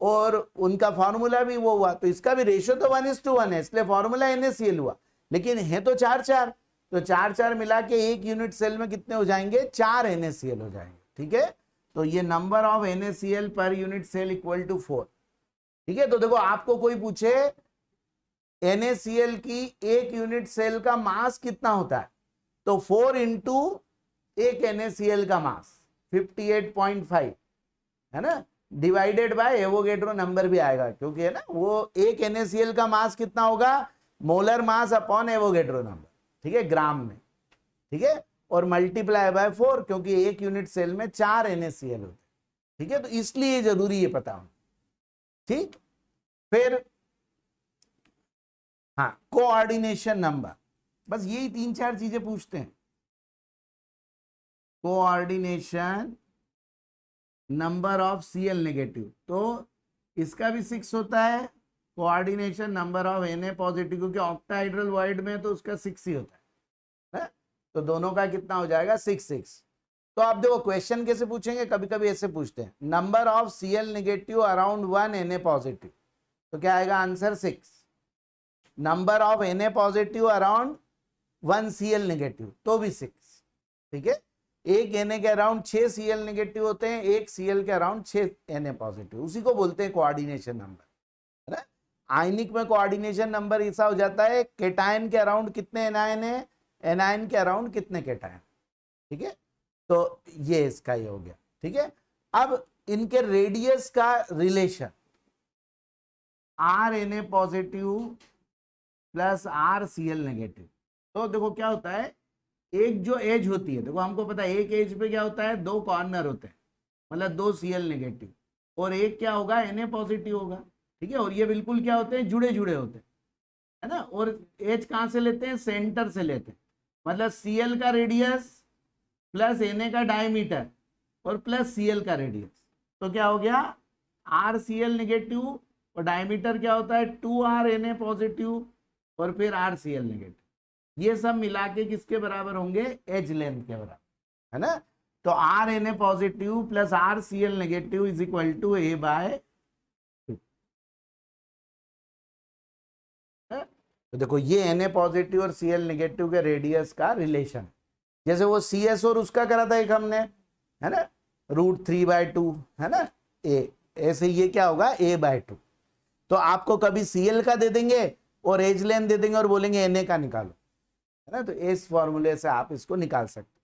और उनका फॉर्मूला भी वो हुआ, तो इसका भी रेशियो तो 1:1 है, इसलिए फॉर्मूला NaCl हुआ। लेकिन है तो 4-4, तो 4-4 मिला के एक यूनिट सेल में कितने हो जाएंगे, 4 NaCl हो जाएंगे, ठीक है। तो ये number of NaCl per unit cell equal to 4, ठीक है। तो देखो आपको कोई पूछे NaCl की एक यूनिट सेल का मास कितना होता है, तो 4 इंटू एक NaCl का मास 58.5, है ना, डिवाइडेड बाय एवोगेड्रो नंबर भी आएगा, क्योंकि है ना वो एक NaCl का मास कितना होगा, molar mass upon Avogadro number, ठीक है, ग्राम में, ठीक है, और मल्टीप्लाई बाय 4, क्योंकि एक यूनिट सेल में 4 NaCl होते, ठीक है। तो इसलिए जरूरी है पता होना, ठीक। फिर हाँ, कोऑर्डिनेशन नंबर, बस यही 3-4 चीजें पूछते हैं। Coordination number of Cl negative, तो इसका भी 6 होता है। Coordination number of Na positive, क्योंकि ऑक्टाहाइड्रल वॉइड में तो उसका 6 ही होता है, तो दोनों का कितना हो जाएगा, 6-6। तो आप देखो क्वेश्चन कैसे पूछेंगे, कभी कभी ऐसे पूछते हैं, number of Cl negative around 1 Na positive, तो क्या आएगा answer, 6। Number of Na positive around 1 Cl negative, तो भी 6, ठीक है। एक Na के अराउंड 6 Cl नेगेटिव होते हैं, एक Cl के अराउंड 6 Na पॉजिटिव, उसी को बोलते हैं कोऑर्डिनेशन नंबर, है ना। आयनिक में कोऑर्डिनेशन नंबर ऐसा हो जाता है, केटायन के अराउंड कितने एनायन है, एनायन के अराउंड कितने केटायन, ठीक है। तो ये इसका ये हो गया, ठीक है। अब इनके रेडियस का relation, RNA positive plus RCl negative, तो देखो क्या होता है, एक जो एज होती है, देखो हमको पता है एक एज पे क्या होता है, 2 कॉर्नर होते हैं, मतलब 2 Cl नेगेटिव, और एक क्या होगा, Na पॉजिटिव होगा, ठीक है। और ये बिल्कुल क्या होते हैं, जुड़े जुड़े होते हैं, है ना। और एज कहां से लेते हैं, सेंटर से लेते हैं, मतलब Cl का रेडियस प्लस Na का डायमीटर और प्लस Cl का रेडियस, तो क्या हो गया, RCl नेगेटिव, और डायमीटर क्या होता है, 2RNA पॉजिटिव और फिर RCl नेगेटिव, ये सब मिला के किसके बराबर होंगे, एज लेंथ के बराबर, है ना। तो RNA positive plus RCl negative is equal to A/, तो देखो ये Na पॉजिटिव और Cl नेगेटिव के रेडियस का रिलेशन, जैसे वो CS और उसका करा था एक हमने, है ना, √3/2, है ना, A, ऐसे ये क्या होगा A/2। तो आपको कभी Cl का दे देंगे और एज लेंथ दे देंगे और बोलेंगे Na का निकालो, है ना, तो इस फॉर्मूले से आप इसको निकाल सकते,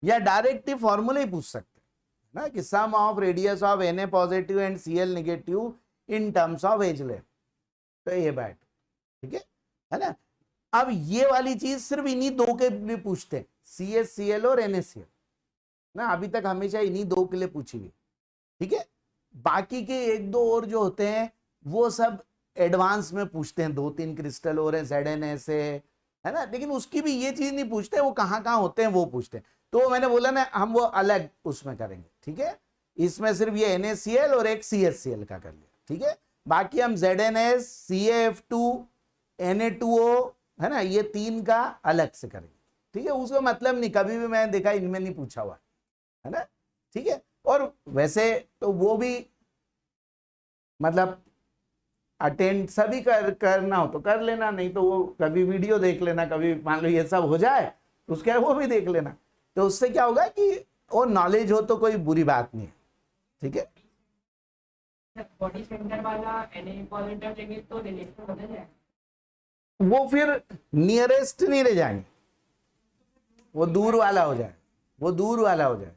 या डायरेक्ट ही फॉर्मूले ही पूछ सकते हैं ना, कि sum of radius of Na positive and Cl negative in terms of edge length, तो A/2, ठीक है ना। अब ये वाली चीज सिर्फ इन्हीं दो के लिए पूछते हैं, CsCl और NaCl ना, अभी तक हमेशा इन्हीं दो के लिए पूछी हुई, ठीक है। बाकी के एक दो और जो होते हैं वो सब एडवांस में पूछते हैं, 2-3 क्रिस्टल और है ZNA से, है ना, लेकिन उसकी भी ये चीज नहीं पूछते, वो कहाँ कहाँ होते हैं वो पूछते हैं। तो मैंने बोला ना हम वो अलग उसमें करेंगे, ठीक है। इसमें सिर्फ ये NaCl और एक CsCl का कर लिया, ठीक है। बाकी हम ZNS, CaF2, Na2O, है ना, ये 3 का अलग से करेंगे, ठीक है। उसका मतलब नहीं, कभी भी मैंने देखा इनमें नहीं पूछा हुआ, है ना, ठीक है। और वैसे तो वो भी मतलब अटेंड सभी करना हो तो कर लेना, नहीं तो वो कभी वीडियो देख लेना, कभी मान लो ये सब हो जाए तो उसके वो भी देख लेना, तो उससे क्या होगा कि वो नॉलेज हो तो कोई बुरी बात नहीं है, ठीक है। बॉडी सेंटर वाला Na पॉजिटिव लेंगे तो रिलेशन बदल जाएगा, वो फिर नियरेस्ट नहीं रह जाएंगे, वो दूर वाला हो जाए, वो दूर वाला हो जाए।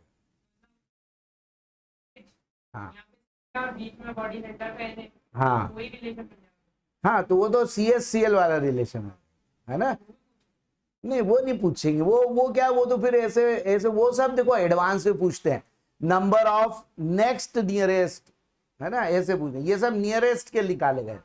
हाँ बीच में बॉडी सेंटर पे Na, हाँ वही रिलेशन हाँ, तो वो तो CsCl वाला रिलेशन है ना, नहीं वो नहीं पूछेंगे, वो क्या, वो तो फिर ऐसे ऐसे वो सब देखो एडवांस में पूछते हैं, नंबर ऑफ नेक्स्ट नियरेस्ट, है ना, ऐसे पूछते, ये सब नियरेस्ट के निकाले गए,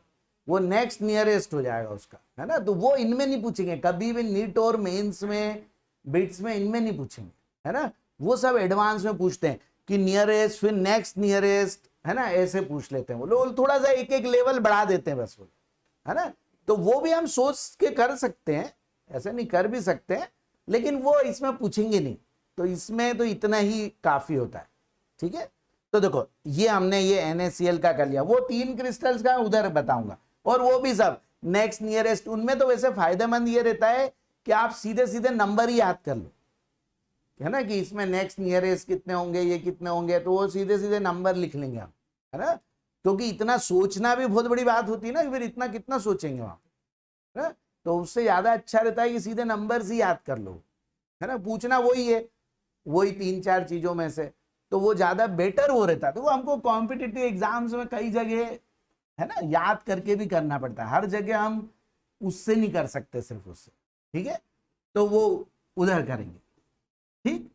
वो नेक्स्ट नियरेस्ट हो जाएगा उसका, है ना, तो वो इनमें नहीं पूछेंगे कभी भी, नीट और मेंस में, बिट्स में, इनमें नहीं पूछेंगे, है ना। वो सब एडवांस में पूछते हैं कि नियरेस्ट, फिर नेक्स्ट नियरेस्ट, है ना, ऐसे पूछ लेते हैं वो लोग, थोड़ा सा एक एक लेवल बढ़ा देते हैं बस वो, है ना। तो वो भी हम सोच के कर सकते हैं, ऐसे नहीं कर भी सकते हैं, लेकिन वो इसमें पूछेंगे नहीं, तो इसमें तो इतना ही काफी होता है, ठीक है। तो देखो ये हमने ये NaCl का कर लिया, वो 3 क्रिस्टल्स का उधर बताऊंगा, और वो भी सब नेक्स्ट नियरेस्ट, उनमें तो वैसे फायदेमंद ये रहता है कि आप सीधे सीधे नंबर ही याद कर लो, है ना, कि इसमें नेक्स्ट नियरेस्ट कितने होंगे, ये कितने होंगे, तो वो सीधे सीधे नंबर लिख लेंगे हम, है ना, क्योंकि इतना सोचना भी बहुत बड़ी बात होती है ना, फिर इतना कितना सोचेंगे वहां, है ना। तो उससे ज्यादा अच्छा रहता है कि सीधे नंबर ही याद कर लो, है ना, पूछना वही है, वही 3-4 चीजों में से, तो वो ज्यादा बेटर वो रहता है। तो वो हमको कॉम्पिटिटिव एग्जाम्स में कई जगह, है ना, याद करके भी करना पड़ता है, हर जगह हम उससे नहीं कर सकते, सिर्फ उससे, ठीक है, तो वो उधर करेंगे, ठीक।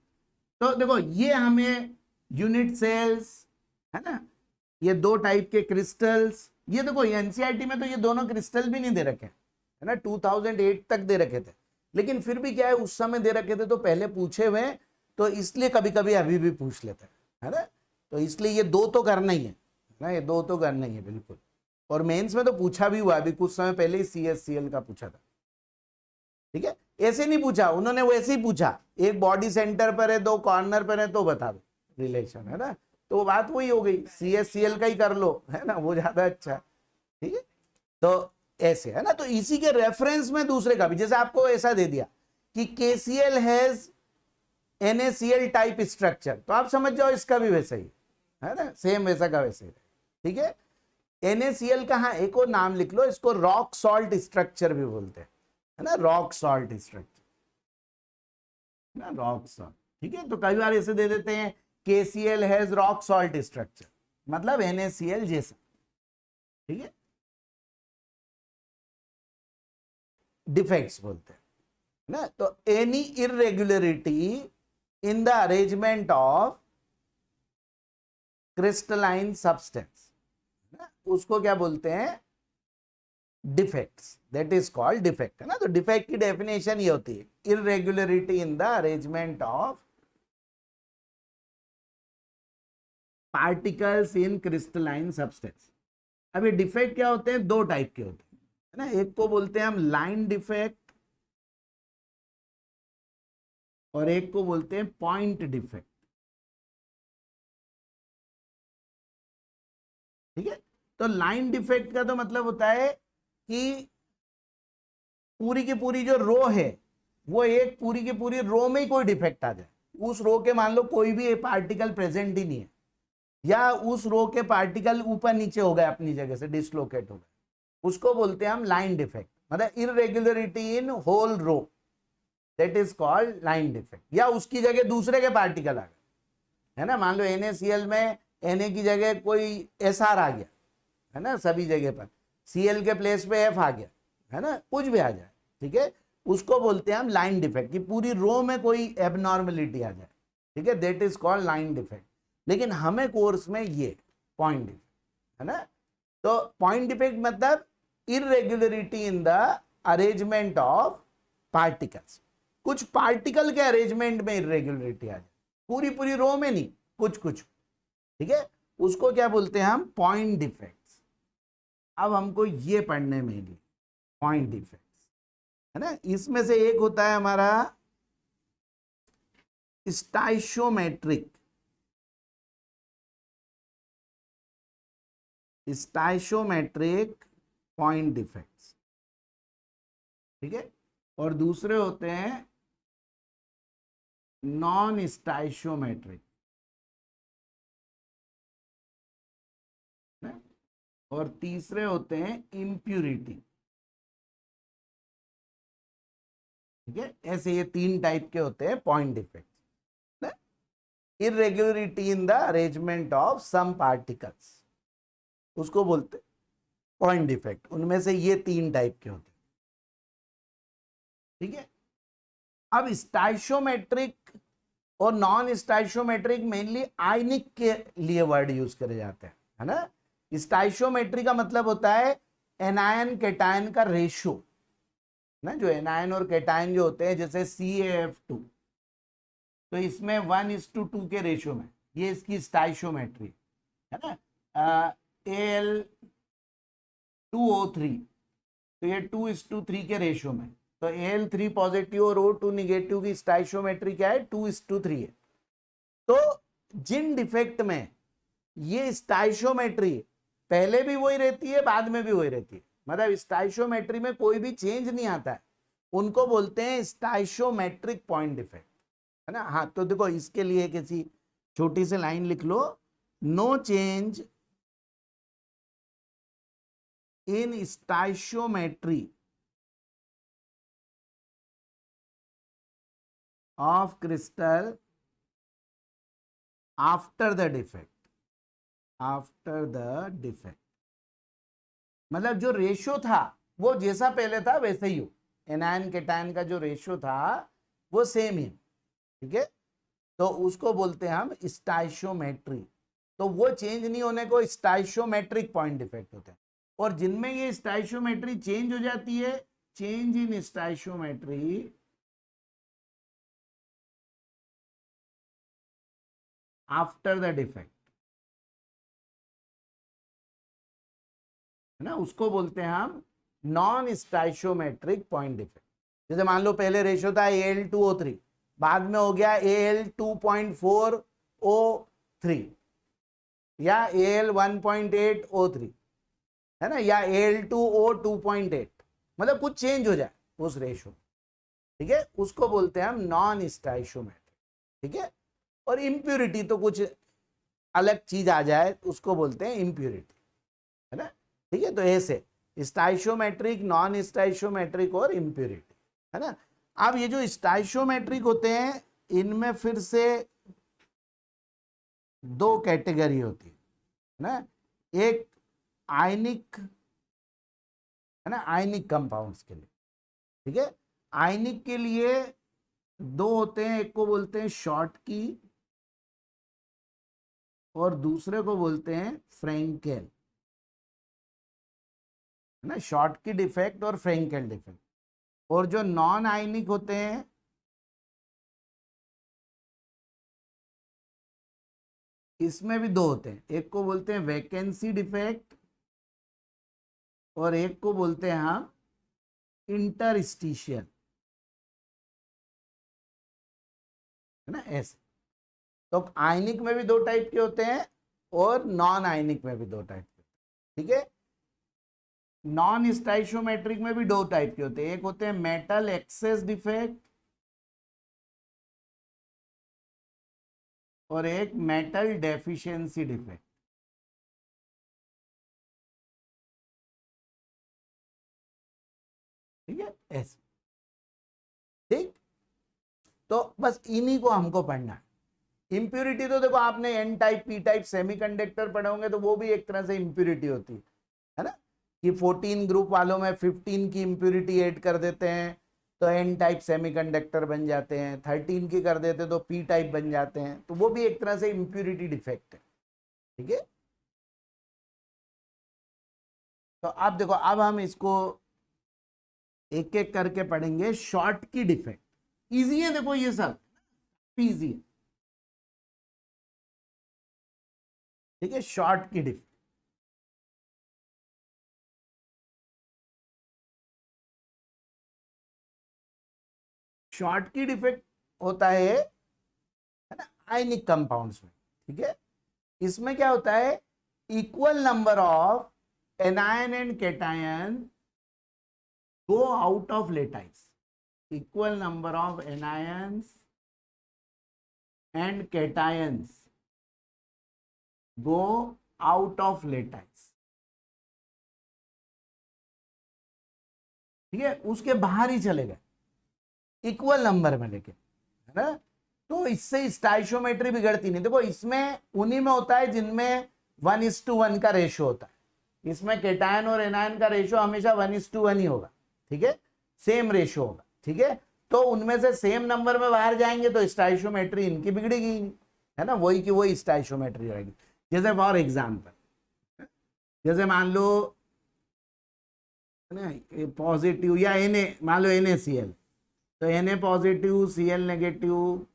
तो देखो ये हमें यूनिट सेल्स, है ना, ये 2 टाइप के क्रिस्टल्स, ये देखो एनसीईआरटी में तो ये दोनों क्रिस्टल भी नहीं दे रखे, है ना, 2008 तक दे रखे थे, लेकिन फिर भी क्या है उस समय दे रखे थे तो पहले पूछे हुए, तो इसलिए कभी कभी अभी भी पूछ लेते हैं, है ना, तो इसलिए ये 2 तो करना ही है ना, ये 2 तो करना ही है बिल्कुल। और मेंस में तो पूछा भी हुआ, अभी कुछ समय पहले ही CsCl का पूछा था, ठीक है। ऐसे नहीं पूछा उन्होंने, वैसे ही पूछा, एक बॉडी सेंटर पर है, 2 कॉर्नर पर है, तो बता दो रिलेशन, है ना, तो बात वही हो गई, CsCl का ही कर लो, है ना, वो ज्यादा अच्छा है, ठीक है। तो ऐसे, है ना, तो इसी के रेफरेंस में दूसरे का भी, जैसे आपको ऐसा दे दिया कि KCl has NaCl type structure, तो आप समझ जाओ इसका भी वैसा ही है ना, सेम वैसा का वैसे ही, ठीक है। NaCl का हाँ एक और नाम लिख लो, इसको रॉक सॉल्ट स्ट्रक्चर भी बोलते हैं, है ना, रॉक सॉल्ट स्ट्रक्चर, ना रॉक सॉल्ट, ठीक है। तो कई बार ऐसे दे देते हैं KCl has rock salt structure, मतलब NaCl जैसा, ठीक है, डिफेक्ट्स बोलते हैं ना। तो any irregularity in the arrangement of crystalline substance, उसको क्या बोलते हैं, defects, that is called defect, है ना। तो डिफेक्ट की डेफिनेशन ये होती है irregularity in the arrangement of particles in crystalline substance. अब ये डिफेक्ट क्या होते हैं, 2 टाइप के होते हैं, है ना, एक को बोलते हैं हम लाइन डिफेक्ट और एक को बोलते हैं पॉइंट डिफेक्ट, ठीक है। तो लाइन डिफेक्ट का तो मतलब होता है कि पूरी की पूरी जो रो है वो एक पूरी की पूरी रो में ही कोई डिफेक्ट आ जाए, उस रो के मान लो कोई भी पार्टिकल प्रेजेंट ही नहीं है, या उस रो के पार्टिकल ऊपर नीचे हो गए, अपनी जगह से डिसलोकेट हो गए, उसको बोलते हैं हम लाइन डिफेक्ट, मतलब irregularity in whole row, that is called line defect. या उसकी जगह दूसरे के पार्टिकल आ गए, है ना, मान लो NaCl में Na की जगह कोई Sr आ गया, है ना, सभी जगह पर Cl के प्लेस पे F आ गया, है ना, कुछ भी आ जाए, ठीक है, उसको बोलते हैं हम लाइन डिफेक्ट, कि पूरी रो में कोई एबनॉर्मलिटी आ जाए, ठीक है, that is called line defect. लेकिन हमें कोर्स में ये पॉइंट डिफेक्ट, है ना, तो पॉइंट डिफेक्ट मतलब irregularity in the arrangement of particles, कुछ पार्टिकल के अरेंजमेंट में इरेगुलरिटी आ जाए, पूरी पूरी रो में नहीं, कुछ कुछ, ठीक है, उसको क्या बोलते हैं हम, पॉइंट डिफेक्ट्स। अब हमको ये पढ़ने में भी पॉइंट डिफेक्ट्स, है ना, इसमें से एक होता है हमारा स्टाइशोमेट्रिक, स्टाइशोमेट्रिक पॉइंट डिफेक्ट्स, ठीक है, और दूसरे होते हैं नॉन स्टाइशोमेट्रिक, और तीसरे होते हैं इम्प्यूरिटी, ठीक है, ऐसे ये 3 टाइप के होते हैं point defect. Irregularity in the arrangement of some particles, उसको बोलते पॉइंट डिफेक्ट, उनमें से ये 3 टाइप के होते हैं, ठीक है। अब स्टाइशोमेट्रिक और नॉन स्टाइशोमेट्रिक मेनली आयनिक के लिए वर्ड यूज करे जाते हैं, है ना। स्टाइशोमेट्री का मतलब होता है एनायन केटायन का रेशियो ना, जो एनायन और केटायन जो होते हैं, जैसे CaF2, तो इसमें 1:2 के रेशियो में, ये इसकी स्टाइशोमेट्री है ना। Al2O3, तो ये 2:3 के रेशियो में, तो Al3 पॉजिटिव और O2 निगेटिव की स्टाइशोमेट्री क्या है, 2:3 है। तो जिन डिफेक्ट में ये स्टाइशोमेट्री पहले भी वही रहती है, बाद में भी वही रहती है, मतलब स्टाइशोमेट्री में कोई भी चेंज नहीं आता है, उनको बोलते हैं स्टाइशोमेट्रिक पॉइंट डिफेक्ट, है ना। हाँ, तो देखो इसके लिए किसी छोटी सी लाइन लिख लो, no change in stoichiometry of crystal after the defect, after the defect, मतलब जो रेशियो था वो जैसा पहले था वैसे ही हो, एनायन केटायन का जो रेशियो था वो सेम ही, ठीक है, तो उसको बोलते हैं हम स्टाइशोमेट्री, तो वो चेंज नहीं होने को स्टाइशोमेट्रिक पॉइंट डिफेक्ट होते हैं। और जिनमें ये स्टाइशोमेट्री चेंज हो जाती है, change in stoichiometry after the defect, है ना, उसको बोलते हैं हम नॉन स्टाइशोमेट्रिक पॉइंट डिफेक्ट। जैसे मान लो पहले रेशियो था Al2O3, बाद में हो गया Al2.4O3 या Al1.8O3, है ना, या Al2O2.8, मतलब कुछ चेंज हो जाए उस रेशियो, ठीक है, उसको बोलते हैं हम नॉन स्टाइशोमेट्रिक, ठीक है। और इम्प्यूरिटी तो कुछ अलग चीज आ जाए उसको बोलते हैं इम्प्यूरिटी, है ना, ठीक है। तो ऐसे स्टाइशोमेट्रिक, नॉन स्टाइशोमेट्रिक और इम्प्यूरिटी, है ना। अब ये जो स्टाइशोमेट्रिक होते हैं, इनमें फिर से 2 कैटेगरी होती है ना, एक आयनिक, है ना, आयनिक कंपाउंड्स के लिए, ठीक है, आयनिक के लिए 2 होते हैं, एक को बोलते हैं शॉर्ट की और दूसरे को बोलते हैं फ्रेंकेल, है ना, शॉर्ट की डिफेक्ट और फ्रेंकेल डिफेक्ट। और जो नॉन आयनिक होते हैं, इसमें भी 2 होते हैं, एक को बोलते हैं वैकेंसी डिफेक्ट और एक को बोलते हैं हम इंटरस्टिशियल, है ना, ऐसे। तो आयनिक में भी 2 टाइप के होते हैं और नॉन आयनिक में भी 2 टाइप के, ठीक है। नॉन स्टाइशोमेट्रिक में भी दो टाइप के होते हैं, एक होते हैं मेटल एक्सेस डिफेक्ट और एक मेटल डेफिशिएंसी डिफेक्ट। ठीक है, ऐसे। ठीक, तो बस इन्हीं को हमको पढ़ना है। इंप्यूरिटी तो देखो आपने N type P type semiconductor पढ़े होंगे, तो वो भी एक तरह से इंप्यूरिटी होती है ना, कि 14 ग्रुप वालों में 15 की इंप्यूरिटी ऐड कर देते हैं तो एन टाइप सेमीकंडक्टर बन जाते हैं, 13 की कर देते तो पी टाइप बन जाते हैं, तो वो भी एक तरह से इंप्यूरिटी डिफेक्ट है। ठीक है, तो अब देखो, अब हम इसको एक एक करके पढ़ेंगे। शॉर्ट की डिफेक्ट इजी है, देखो ये सब इजी है। ठीक है, शॉर्ट की डिफेक्ट, शॉर्ट की डिफेक्ट होता है ना आयनिक कंपाउंड्स में। ठीक है, इसमें क्या होता है, equal number of anion and cation go out of lattice, equal number of anions and cations go out of lattice. ठीक है, उसके बाहर ही चले गए इक्वल नंबर में लेके, है ना, तो इससे स्टाइशोमेट्री बिगड़ती नहीं। देखो इसमें उन्हीं में होता है जिनमें 1:1 का रेशियो होता है, इसमें कैटायन और एनायन का रेशियो हमेशा 1:1 ही होगा। ठीक है, सेम रेशियो होगा। ठीक है, तो उनमें से सेम नंबर में बाहर जाएंगे तो स्टाइशोमेट्री इनकी बिगड़ेगी, है ना, वही की वही स्टाइशोमेट्री रहेगी। जैसे फॉर एग्जाम्पल, जैसे मान लो पॉजिटिव या मान लो NaCl, तो Na positive Cl negative,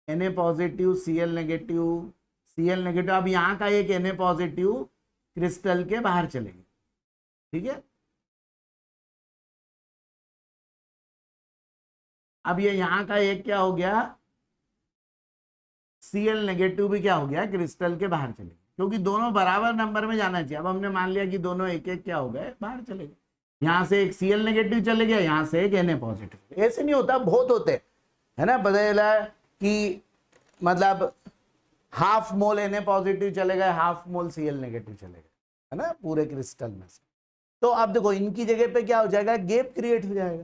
Na positive Cl negative, Cl negative. अब यहाँ का एक Na पॉजिटिव क्रिस्टल के बाहर चलेगी। ठीक है, अब ये यहाँ का एक क्या हो गया, Cl नेगेटिव भी क्या हो गया, क्रिस्टल के बाहर चलेगी, क्योंकि दोनों बराबर नंबर में जाना चाहिए। अब हमने मान लिया कि दोनों एक एक क्या हो गए, बाहर चले गए। यहाँ से एक Cl नेगेटिव चले गया, यहाँ से एक Na पॉजिटिव। ऐसे नहीं होता, बहुत होते, है ना, बदला कि मतलब हाफ मोल Na पॉजिटिव चले गए, हाफ मोल Cl नेगेटिव चले गए, है ना, पूरे क्रिस्टल में से। तो अब देखो इनकी जगह पे क्या हो जाएगा, गैप क्रिएट हो जाएगा,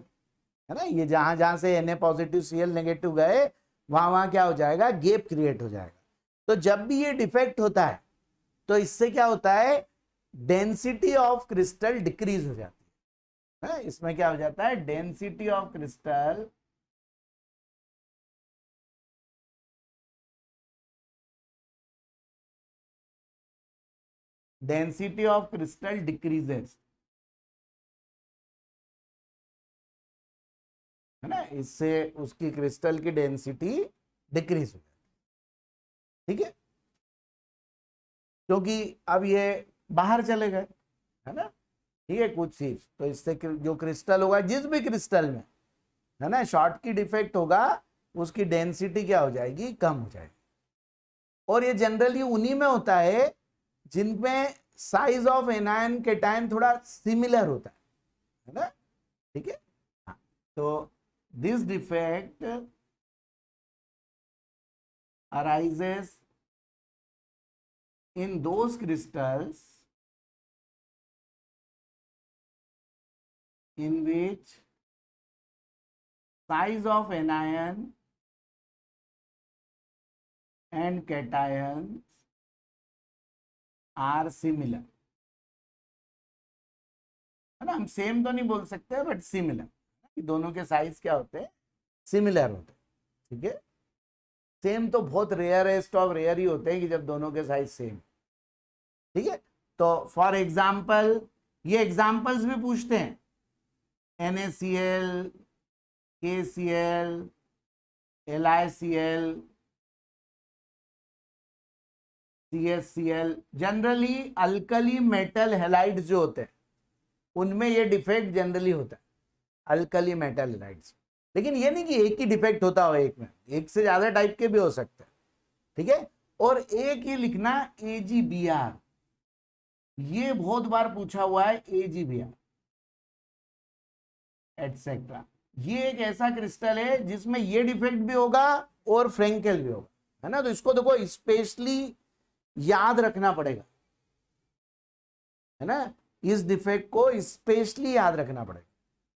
है ना, ये जहां जहां से Na पॉजिटिव Cl नेगेटिव गए वहां वहां क्या हो जाएगा, गैप क्रिएट हो जाएगा। तो जब भी ये डिफेक्ट होता है तो इससे क्या होता है, डेंसिटी ऑफ क्रिस्टल डिक्रीज हो जाती है। इसमें क्या हो जाता है, डेंसिटी ऑफ क्रिस्टल डिक्रीजेस, है ना, इससे उसकी क्रिस्टल की डेंसिटी डिक्रीज हो जाती है। ठीक है, क्योंकि अब ये बाहर चले गए, है ना, ठीक है, कुछ चीज, तो इससे जो क्रिस्टल होगा, जिस भी क्रिस्टल में, है ना, शॉर्ट की डिफेक्ट होगा, उसकी डेंसिटी क्या हो जाएगी, कम हो जाएगी। और ये जनरली उन्हीं में होता है जिनमें साइज ऑफ एनायन कैटायन थोड़ा सिमिलर होता है ना। ठीक है, हाँ, तो this defect arises in those crystals in which size of anion and cations are similar, है ना, हम सेम तो नहीं बोल सकते बट सिमिलर, दोनों के साइज क्या होते हैं, सिमिलर होते हैं। ठीक है, सेम तो बहुत रेयरेस्ट ऑफ रेयर ही होते हैं कि जब दोनों के साइज सेम। ठीक है, तो फॉर एग्जाम्पल ये एग्जाम्पल्स भी पूछते हैं, NaCl, KCl, LiCl, CSCl, generally alkali metal halides जो होते हैं उनमें ये डिफेक्ट जनरली होता है, अल्कली मेटल हैलाइड्स। लेकिन ये नहीं कि एक ही डिफेक्ट होता हो, एक में एक से ज्यादा टाइप के भी हो सकते हैं। ठीक है, और एक ये लिखना AgBr, ये बहुत बार पूछा हुआ है AgBr, एटसेट्रा। ये एक ऐसा क्रिस्टल है जिसमें ये डिफेक्ट भी होगा और फ्रेंकेल भी होगा, है ना। तो इसको देखो स्पेशली याद रखना पड़ेगा, है ना। इस डिफेक्ट को स्पेशली याद रखना पड़ेगा,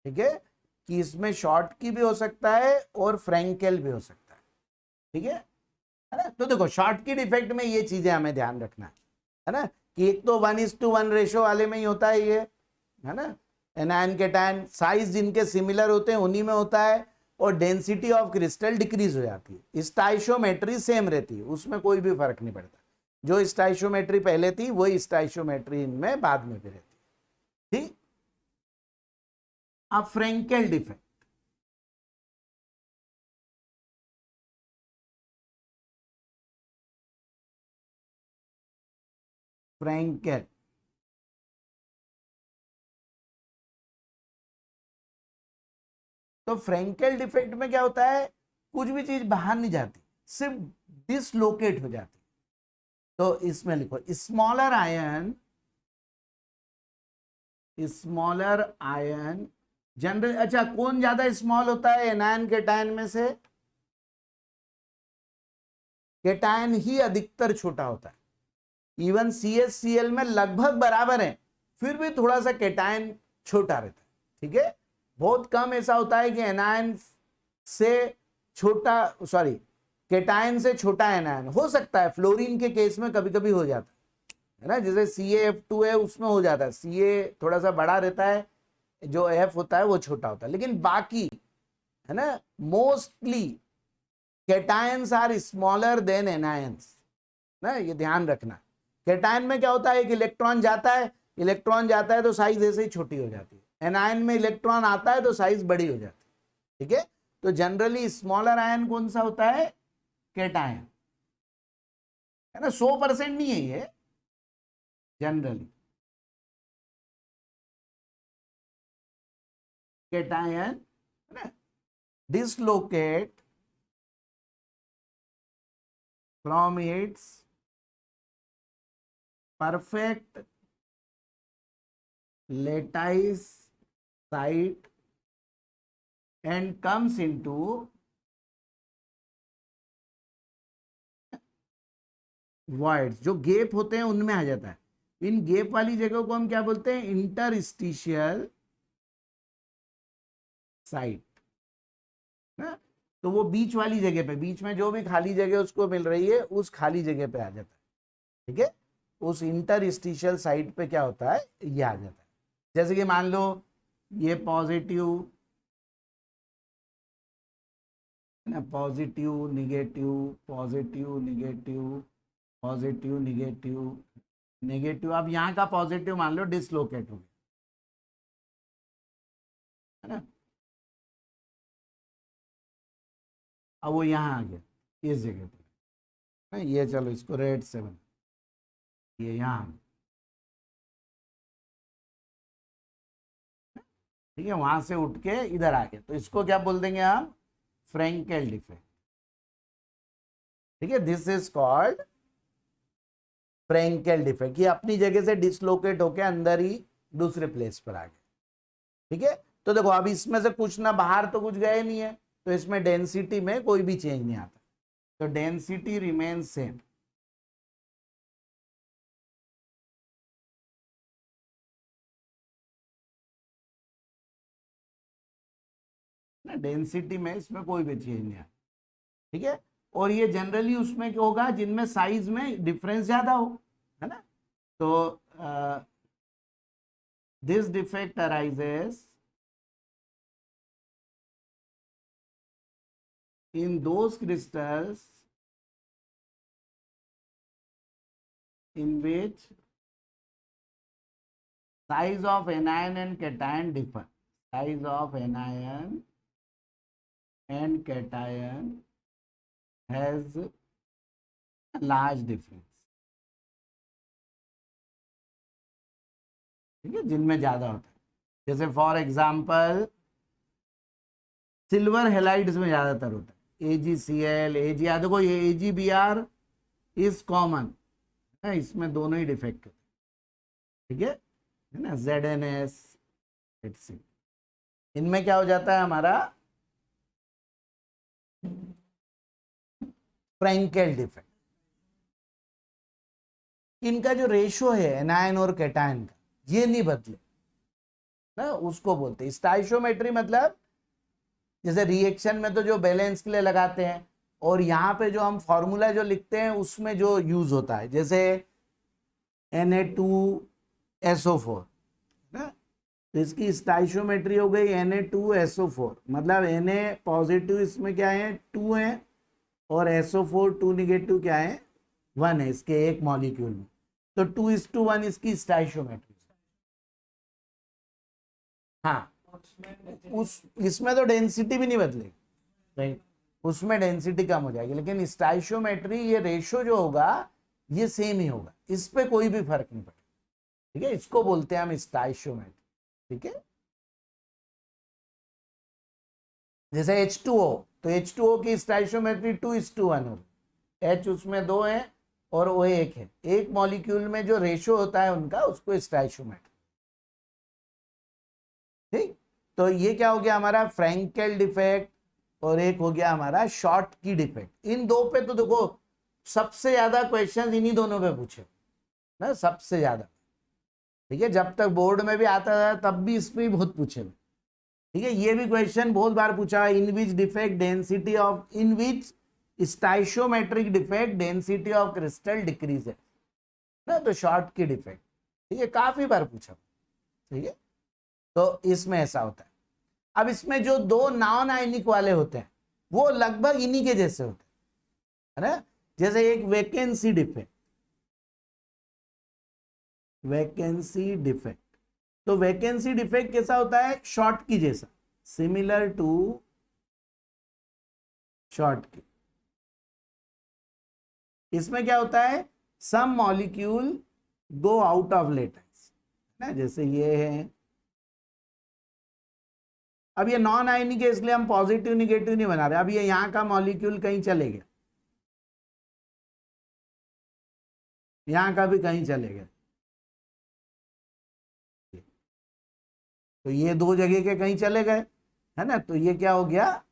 ठीक है, कि इसमें शॉर्ट की भी हो सकता है और फ्रेंकेल भी हो सकता है, ठीक है ना। तो देखो शॉर्ट की डिफेक्ट में ये चीजें हमें ध्यान रखना है ना, कि एक तो 1:1 रेशो वाले में ही होता है ये, है ना। एनायन कैटायन साइज जिनके सिमिलर होते हैं उन्हीं में होता है, और डेंसिटी ऑफ क्रिस्टल डिक्रीज हो जाती है। स्टाइशोमेट्री सेम रहती है, उसमें कोई भी फर्क नहीं पड़ता। जो स्टाइशोमेट्री पहले थी वही स्टाइशोमेट्री इनमें बाद में भी रहती है, ठीक। अब फ्रेंकेल डिफेक्ट, फ्रेंकेल तो फ्रेंकेल डिफेक्ट में क्या होता है, कुछ भी चीज बाहर नहीं जाती, सिर्फ डिसलोकेट हो जाती। तो इसमें लिखो स्मॉलर आयन जनरल। अच्छा, कौन ज्यादा स्मॉल होता है एनायन कैटायन में से? कैटायन ही अधिकतर छोटा होता है। इवन CH Cl में लगभग बराबर है, फिर भी थोड़ा सा कैटायन छोटा रहता है, ठीक है। बहुत कम ऐसा होता है कि एनायन से छोटा, सॉरी, कैटायन से छोटा एनायन हो सकता है। फ्लोरीन के केस में कभी कभी हो जाता है ना, जैसे CaF2 है उसमें हो जाता है, Ca थोड़ा सा बड़ा रहता है, जो F होता है वो छोटा होता है। लेकिन बाकी, है ना, mostly cations are smaller than anions ना, ये ध्यान रखना। कैटायन में क्या होता है, एक इलेक्ट्रॉन जाता है, तो साइज ऐसे ही छोटी हो जाती है। एनायन में इलेक्ट्रॉन आता है तो साइज बड़ी हो जाती है, ठीक है। तो जनरली स्मॉलर आयन कौन सा होता है? कैटायन, है ना। 100% नहीं है ये, जनरली कैटायन, है ना, dislocate from its perfect lattice site and comes into voids। जो गैप होते हैं उनमें आ जाता है। इन गैप वाली जगह को हम क्या बोलते हैं? इंटरस्टिशियल साइट ना। तो वो बीच वाली जगह पे, बीच में जो भी खाली जगह उसको मिल रही है, उस खाली जगह पे आ जाता है, ठीक है। उस इंटरस्टिशियल साइट पे क्या होता है, ये आ जाता है। जैसे कि मान लो ये positive, positive negative, positive negative, positive negative, negative. अब यहाँ का पॉजिटिव मान लो डिसलोकेट हो गया, है ना। अब वो यहाँ आ गया इस जगह पे, ये चलो इसको रेड से बना, ये यहाँ आ गया, ठीक है। वहां से उठ के इधर आ गया, तो इसको क्या बोल देंगे हम? फ्रेंकेल डिफेक्ट, ठीक है। This is called Frenkel defect. ये अपनी जगह से डिसलोकेट होके अंदर ही दूसरे प्लेस पर आ गए, ठीक है। तो देखो अब इसमें से कुछ ना बाहर तो कुछ गए नहीं है, तो इसमें डेंसिटी में कोई भी चेंज नहीं आता, तो डेंसिटी रिमेन सेम। ना डेंसिटी में इसमें कोई भी चेंज नहीं आता, ठीक है। और ये जनरली उसमें क्या होगा, जिनमें साइज में डिफरेंस ज्यादा हो, है ना। तो this defect arises in those crystals in which size of anion and cation differ, size of anion and cation has a large difference, ठीक है, जिनमें ज्यादा होता है। जैसे फॉर एग्जांपल सिल्वर हेलाइड्स में ज्यादातर होता है, AgCl, Ag, देखो ये AgBr इज कॉमन है, इसमें दोनों ही डिफेक्ट होते हैं, ठीक है ना। ZnS, etc। इनमें क्या हो जाता है हमारा फ्रैंकेल डिफेक्ट। इनका जो रेशो है एनायन और कैटायन का, ये नहीं बदले ना, उसको बोलते हैं स्टाइशियोमेट्री। मतलब जैसे रिएक्शन में तो जो बैलेंस के लिए लगाते हैं, और यहाँ पे जो हम फॉर्मूला जो लिखते हैं उसमें जो यूज होता है, जैसे Na2SO4 ना, तो इसकी स्टाइशियोमेट्री हो गई Na2SO4, मतलब Na पॉजिटिव इसमें क्या है 2 है, और SO4 2 निगेटिव क्या है 1 है इसके एक मॉलिक्यूल में, तो 2:1 इसकी स्टाइशियोमेट्री। हाँ, उस इसमें तो डेंसिटी भी नहीं बदलेगी, राइट, उसमें डेंसिटी कम हो जाएगी, लेकिन स्टाइशियोमेट्री ये रेशो जो होगा ये सेम ही होगा, इस पे कोई भी फर्क नहीं पड़ेगा। ठीक है, इसको बोलते हैं हम स्टाइशियोमेट्री। ठीक है, जैसे H2O, तो H2O की स्टाइशियोमेट्री 2:1 होगी, H उसमें 2 है और O 1 है, एक मॉलिक्यूल में जो रेशो होता है उनका, उसको स्टाइशियोमेट्री। ठीक, तो ये क्या हो गया हमारा फ्रैंकेल डिफेक्ट, और एक हो गया हमारा शॉर्ट की डिफेक्ट। इन दो पे तो देखो सबसे ज्यादा क्वेश्चन इन्हीं दोनों पे पूछे ना, सबसे ज्यादा। ठीक है, जब तक बोर्ड में भी आता था तब भी इस पे बहुत पूछे। ठीक है, ये भी क्वेश्चन बहुत बार पूछा है, in which defect density of, in which stoichiometric defect density of crystal decrease है ना, तो शॉर्ट की डिफेक्ट। ठीक है, काफी बार पूछा। ठीक है, तो इसमें ऐसा होता है। अब इसमें जो दो नॉन आयनिक वाले होते हैं वो लगभग इन्हीं के जैसे होते हैं, है ना, जैसे एक वैकेंसी डिफेक्ट, वैकेंसी डिफेक्ट, तो वैकेंसी डिफेक्ट कैसा होता है शॉर्ट की जैसा, सिमिलर टू शॉर्ट की। इसमें क्या होता है, some molecule go out of lattice ना, जैसे ये है। अब ये नॉन आयनिक है इसलिए हम पॉजिटिव निगेटिव नहीं बना रहे, अब ये यहां का मॉलिक्यूल कहीं चले गया, यहां का भी कहीं चले गया, तो ये दो जगह के कहीं चले गए, है ना, तो ये क्या हो गया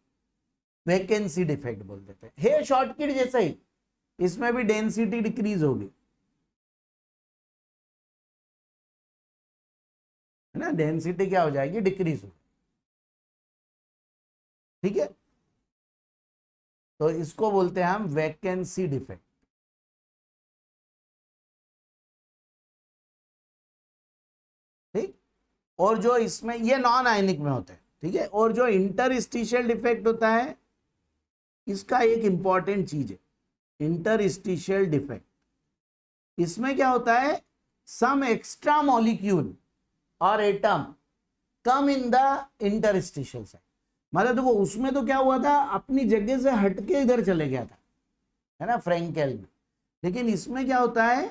वैकेंसी डिफेक्ट बोल देते हैं। हे शॉर्टकट जैसा ही, इसमें भी डेंसिटी डिक्रीज होगी, है ना, डेंसिटी क्या हो जाएगी डिक्रीज होगी। ठीक है, तो इसको बोलते हैं हम वैकेंसी डिफेक्ट। ठीक, और जो इसमें ये नॉन आयनिक में होते हैं। ठीक है, और जो इंटरस्टिशियल डिफेक्ट होता है, इसका एक इंपॉर्टेंट चीज है इंटरस्टिशियल डिफेक्ट। इसमें क्या होता है, सम एक्स्ट्रा मॉलिक्यूल और atom come in the interstitial side, मतलब देखो उसमें तो क्या हुआ था अपनी जगह से हटके इधर चले गया था, है ना, फ्रैंकेल में। लेकिन इसमें क्या होता है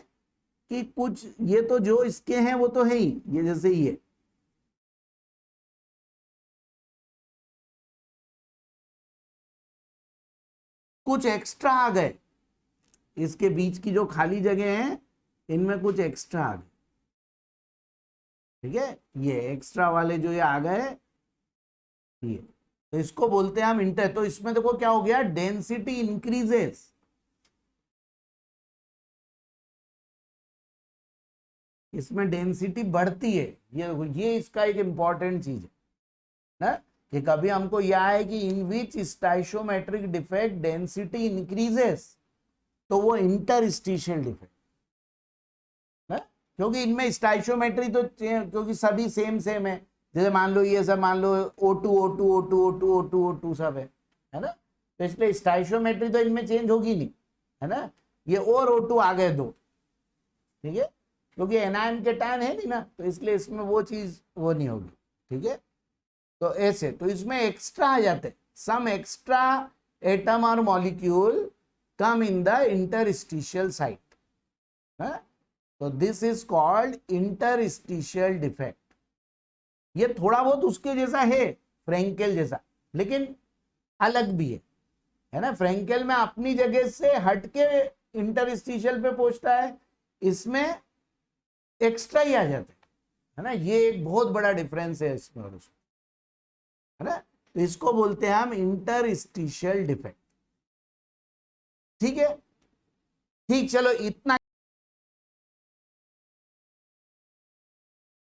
कि कुछ ये तो जो इसके हैं वो तो है ही, ये जैसे ये कुछ एक्स्ट्रा आ गए, इसके बीच की जो खाली जगह है इनमें कुछ एक्स्ट्रा आ गए। ठीक है, ये एक्स्ट्रा वाले जो ये आ गए, ये तो इसको बोलते हैं हम इंटर। तो इसमें देखो क्या हो गया, डेंसिटी इंक्रीजेस, इसमें डेंसिटी बढ़ती है। ये इसका एक इंपॉर्टेंट चीज है ना, कि कभी हमको यह है कि इन which stoichiometric defect density increases, तो वो इंटरस्टिशियल डिफेक्ट है, क्योंकि इनमें स्टाइशियोमेट्री तो क्योंकि सभी सेम सेम है, जैसे मान लो ये सब, मान लो O2 O2 O2 O2 O2 O2 सब है ना, तो इसलिए स्टाइशियोमेट्री तो इनमें चेंज होगी नहीं, है ना, ये और O2 आ गए दो। ठीक है, क्योंकि एनायन के टाइन है नहीं ना, तो इसलिए इसमें वो चीज वो नहीं होगी। ठीक है, तो ऐसे तो इसमें एक्स्ट्रा आ जाते, सम एक्स्ट्रा एटम और molecule come in the interstitial site, तो this is called interstitial defect. ये थोड़ा बहुत उसके जैसा है फ्रैंकेल जैसा, लेकिन अलग भी है ना, फ्रैंकेल में अपनी जगह से हटके इंटरस्टिशियल पे पहुंचता है, इसमें एक्स्ट्रा ही आ जाते, है ना, ये एक बहुत बड़ा डिफरेंस है इसमें और उसमें। है ना। तो इसको बोलते हैं हम इंटरस्टिशियल डिफेक्ट। ठीक है, ठीक, चलो इतना